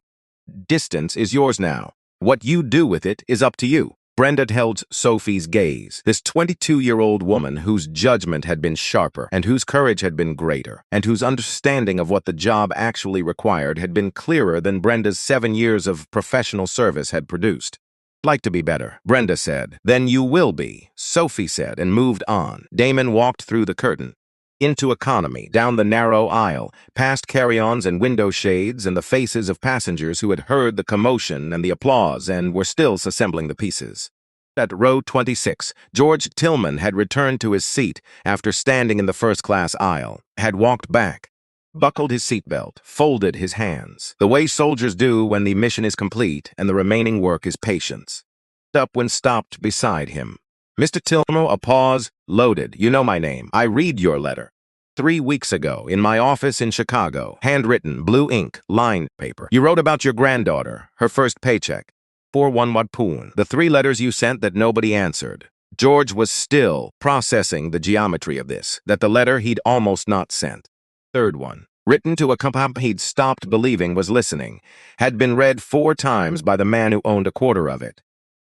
Distance is yours now. What you do with it is up to you. Brenda held Sophie's gaze, this 22-year-old woman whose judgment had been sharper and whose courage had been greater and whose understanding of what the job actually required had been clearer than Brenda's 7 years of professional service had produced. "Like to be better," Brenda said. "Then you will be," Sophie said, and moved on. Damon walked through the curtain. Into economy, down the narrow aisle, past carry-ons and window shades and the faces of passengers who had heard the commotion and the applause and were still assembling the pieces. At row 26, George Tillman had returned to his seat after standing in the first-class aisle, had walked back, buckled his seatbelt, folded his hands, the way soldiers do when the mission is complete and the remaining work is patience. Up when stopped beside him. "Mr. Tillman," a pause, loaded. "You know my name. I read your letter. 3 weeks ago, in my office in Chicago, handwritten, blue ink, lined paper. You wrote about your granddaughter, her first paycheck. 41 the 3 letters you sent that nobody answered." George was still processing the geometry of this, that the letter he'd almost not sent. Third one, written to a company he'd stopped believing was listening, had been read 4 times by the man who owned a quarter of it.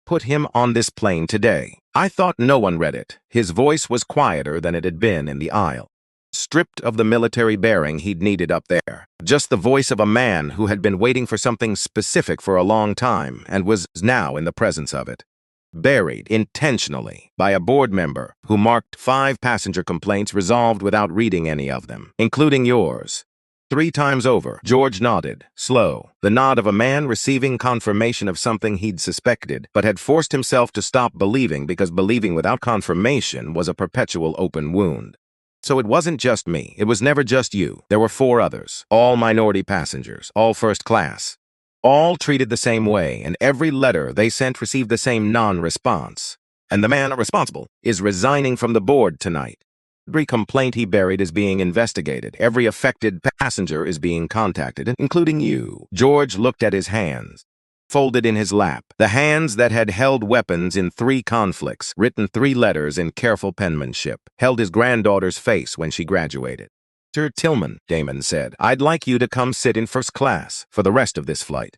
Put him on this plane today. I thought no one read it. His voice was quieter than it had been in the aisle. Stripped of the military bearing he'd needed up there. Just the voice of a man who had been waiting for something specific for a long time and was now in the presence of it. Buried intentionally by a board member who marked 5 passenger complaints resolved without reading any of them, including yours. 3 times over, George nodded, slow, the nod of a man receiving confirmation of something he'd suspected, but had forced himself to stop believing because believing without confirmation was a perpetual open wound. So it wasn't just me. It was never just you. There were 4 others, all minority passengers, all first class. All treated the same way, and every letter they sent received the same non-response. And the man responsible is resigning from the board tonight. Every complaint he buried is being investigated. Every affected passenger is being contacted, including you. George looked at his hands, folded in his lap. The hands that had held weapons in 3 conflicts, written 3 letters in careful penmanship, held his granddaughter's face when she graduated. "Sir Tillman," Damon said, "I'd like you to come sit in first class for the rest of this flight."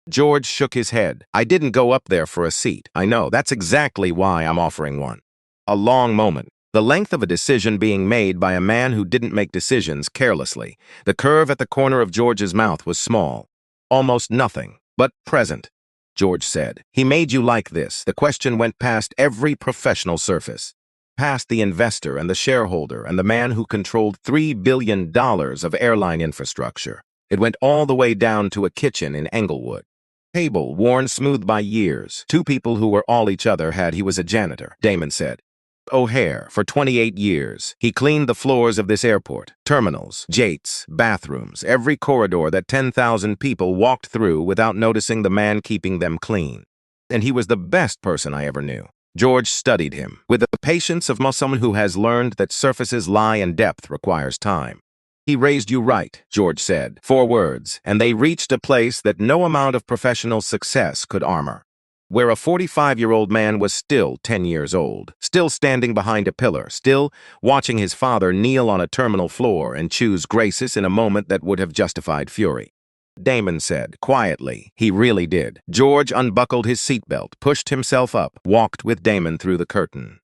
George shook his head. "I didn't go up there for a seat. I know. That's exactly why I'm offering one." A long moment. The length of a decision being made by a man who didn't make decisions carelessly. The curve at the corner of George's mouth was small. Almost nothing, but present. George said, "He made you like this." The question went past every professional surface. Past the investor and the shareholder and the man who controlled $3 billion of airline infrastructure. It went all the way down to a kitchen in Englewood. Table worn smooth by years. 2 people who were all each other had. He was a janitor, Damon said. O'Hare, for 28 years. He cleaned the floors of this airport, terminals, gates, bathrooms, every corridor that 10,000 people walked through without noticing the man keeping them clean. And he was the best person I ever knew. George studied him, with the patience of someone who has learned that surfaces lie and depth requires time. "He raised you right," George said. 4 words, and they reached a place that no amount of professional success could armor. Where a 45-year-old man was still 10 years old, still standing behind a pillar, still watching his father kneel on a terminal floor and choose graces in a moment that would have justified fury. Damon said, quietly. He really did. George unbuckled his seatbelt, pushed himself up, walked with Damon through the curtain.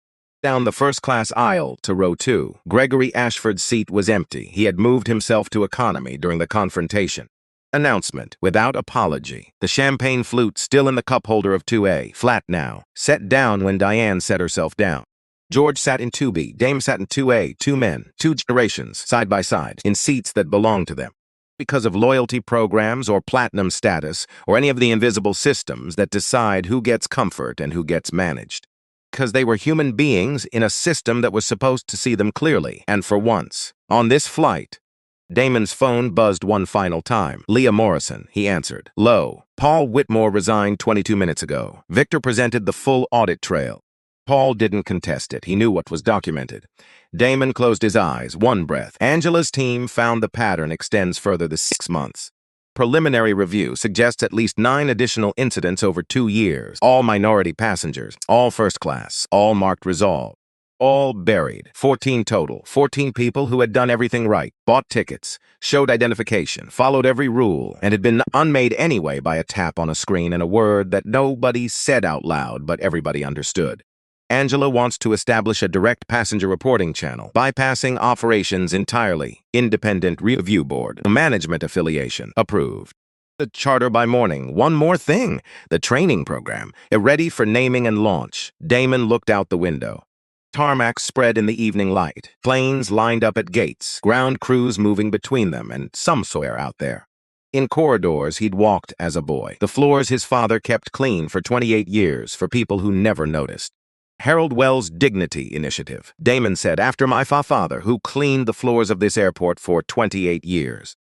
Down the first-class aisle to row 2. Gregory Ashford's seat was empty. He had moved himself to economy during the confrontation. Announcement, without apology. The champagne flute still in the cup holder of 2A, flat now, set down when Diane set herself down. George sat in 2B, Dame sat in 2A, 2 men, 2 generations, side by side, in seats that belonged to them. Because of loyalty programs or platinum status or any of the invisible systems that decide who gets comfort and who gets managed. Because they were human beings in a system that was supposed to see them clearly, and for once. On this flight, Damon's phone buzzed one final time. Leah Morrison, he answered. Low. Paul Whitmore resigned 22 minutes ago. Victor presented the full audit trail. Paul didn't contest it. He knew what was documented. Damon closed his eyes, one breath. Angela's team found the pattern extends further than 6 months. Preliminary review suggests at least 9 additional incidents over 2 years. All minority passengers, all first class, all marked resolved. All buried. 14 total. 14 people who had done everything right, bought tickets, showed identification, followed every rule, and had been unmade anyway by a tap on a screen and a word that nobody said out loud, but everybody understood. Angela wants to establish a direct passenger reporting channel, bypassing operations entirely. Independent review board. Management affiliation. Approved. The charter by morning. One more thing. The training program. Ready for naming and launch. Damon looked out the window. Tarmac spread in the evening light. Planes lined up at gates. Ground crews moving between them and somewhere out there. In corridors he'd walked as a boy. The floors his father kept clean for 28 years for people who never noticed. Harold Wells' Dignity Initiative. Damon said, after my father, who cleaned the floors of this airport for 28 years,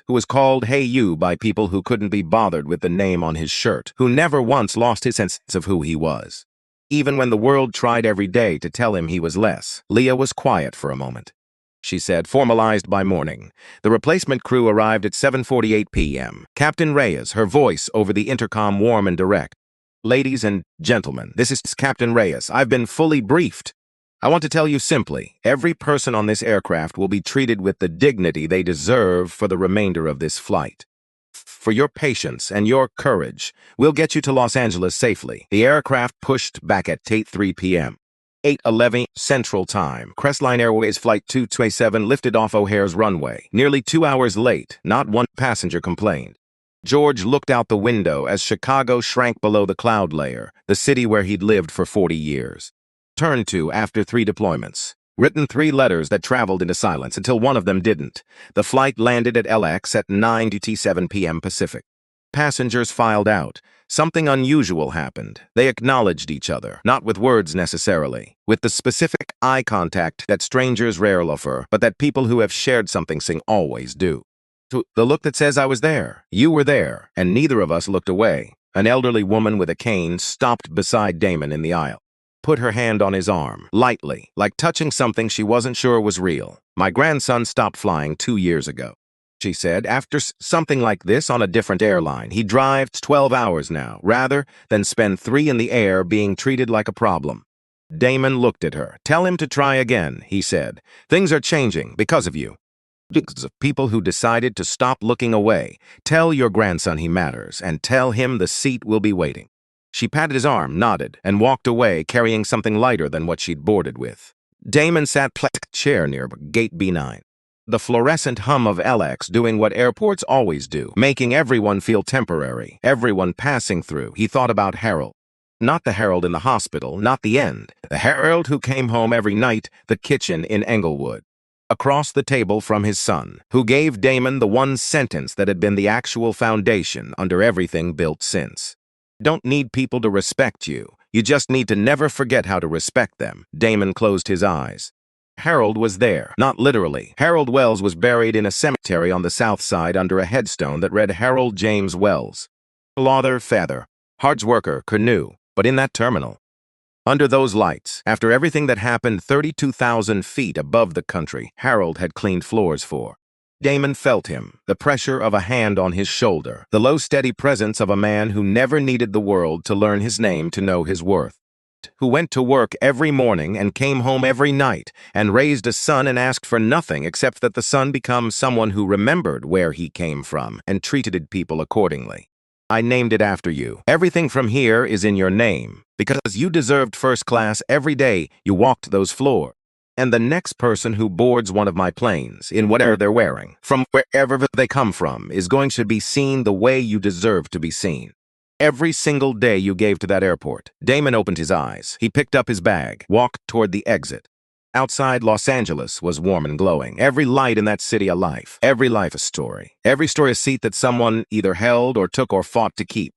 who was called Hey You by people who couldn't be bothered with the name on his shirt, who never once lost his sense of who he was. Even when the world tried every day to tell him he was less. Leah was quiet for a moment. She said, formalized by morning. The replacement crew arrived at 7:48 p.m. Captain Reyes, her voice over the intercom warm and direct. Ladies and gentlemen, this is Captain Reyes. I've been fully briefed. I want to tell you simply, every person on this aircraft will be treated with the dignity they deserve for the remainder of this flight. For your patience and your courage, we'll get you to Los Angeles safely. The aircraft pushed back at 8:03 p.m. 8:11 Central Time. Crestline Airways Flight 227 lifted off O'Hare's runway. Nearly 2 hours late, not one passenger complained. George looked out the window as Chicago shrank below the cloud layer, the city where he'd lived for 40 years. Turned to after 3 deployments. Written 3 letters that traveled into silence until one of them didn't. The flight landed at LX at 9:07 p.m. Pacific. Passengers filed out. Something unusual happened. They acknowledged each other, not with words necessarily, with the specific eye contact that strangers rarely offer, but that people who have shared something always do. The look that says I was there, you were there, and neither of us looked away. An elderly woman with a cane stopped beside Damon in the aisle. Put her hand on his arm, lightly, like touching something she wasn't sure was real. My grandson stopped flying 2 years ago, she said, after something like this on a different airline. He drives 12 hours now, rather than spend 3 in the air being treated like a problem. Damon looked at her. Tell him to try again, he said. Things are changing because of you. Because of people who decided to stop looking away. Tell your grandson he matters, and tell him the seat will be waiting. She patted his arm, nodded, and walked away carrying something lighter than what she'd boarded with. Damon sat chair near gate B9. The fluorescent hum of LX doing what airports always do, making everyone feel temporary, everyone passing through. He thought about Harold. Not the Harold in the hospital, not the end. The Harold who came home every night, the kitchen in Englewood. Across the table from his son, who gave Damon the one sentence that had been the actual foundation under everything built since. Don't need people to respect you. You just need to never forget how to respect them. Damon closed his eyes. Harold was there, not literally. Harold Wells was buried in a cemetery on the south side under a headstone that read Harold James Wells. Father, feather, hard worker, canoe, but in that terminal. Under those lights, after everything that happened 32,000 feet above the country Harold had cleaned floors for. Damon felt him, the pressure of a hand on his shoulder, the low steady presence of a man who never needed the world to learn his name to know his worth. Who went to work every morning and came home every night and raised a son and asked for nothing except that the son become someone who remembered where he came from and treated people accordingly. I named it after you. Everything from here is in your name, because you deserved first class every day you walked those floors. And the next person who boards one of my planes, in whatever they're wearing, from wherever they come from, is going to be seen the way you deserve to be seen. Every single day you gave to that airport. Damon opened his eyes. He picked up his bag, walked toward the exit. Outside Los Angeles was warm and glowing. Every light in that city a life. Every life a story. Every story a seat that someone either held or took or fought to keep.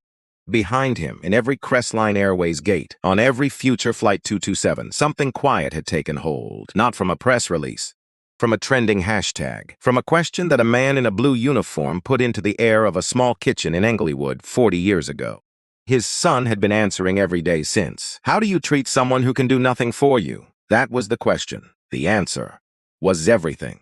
Behind him, in every Crestline Airways gate, on every future Flight 227, something quiet had taken hold. Not from a press release, from a trending hashtag, from a question that a man in a blue uniform put into the air of a small kitchen in Englewood 40 years ago. His son had been answering every day since. How do you treat someone who can do nothing for you? That was the question. The answer was everything.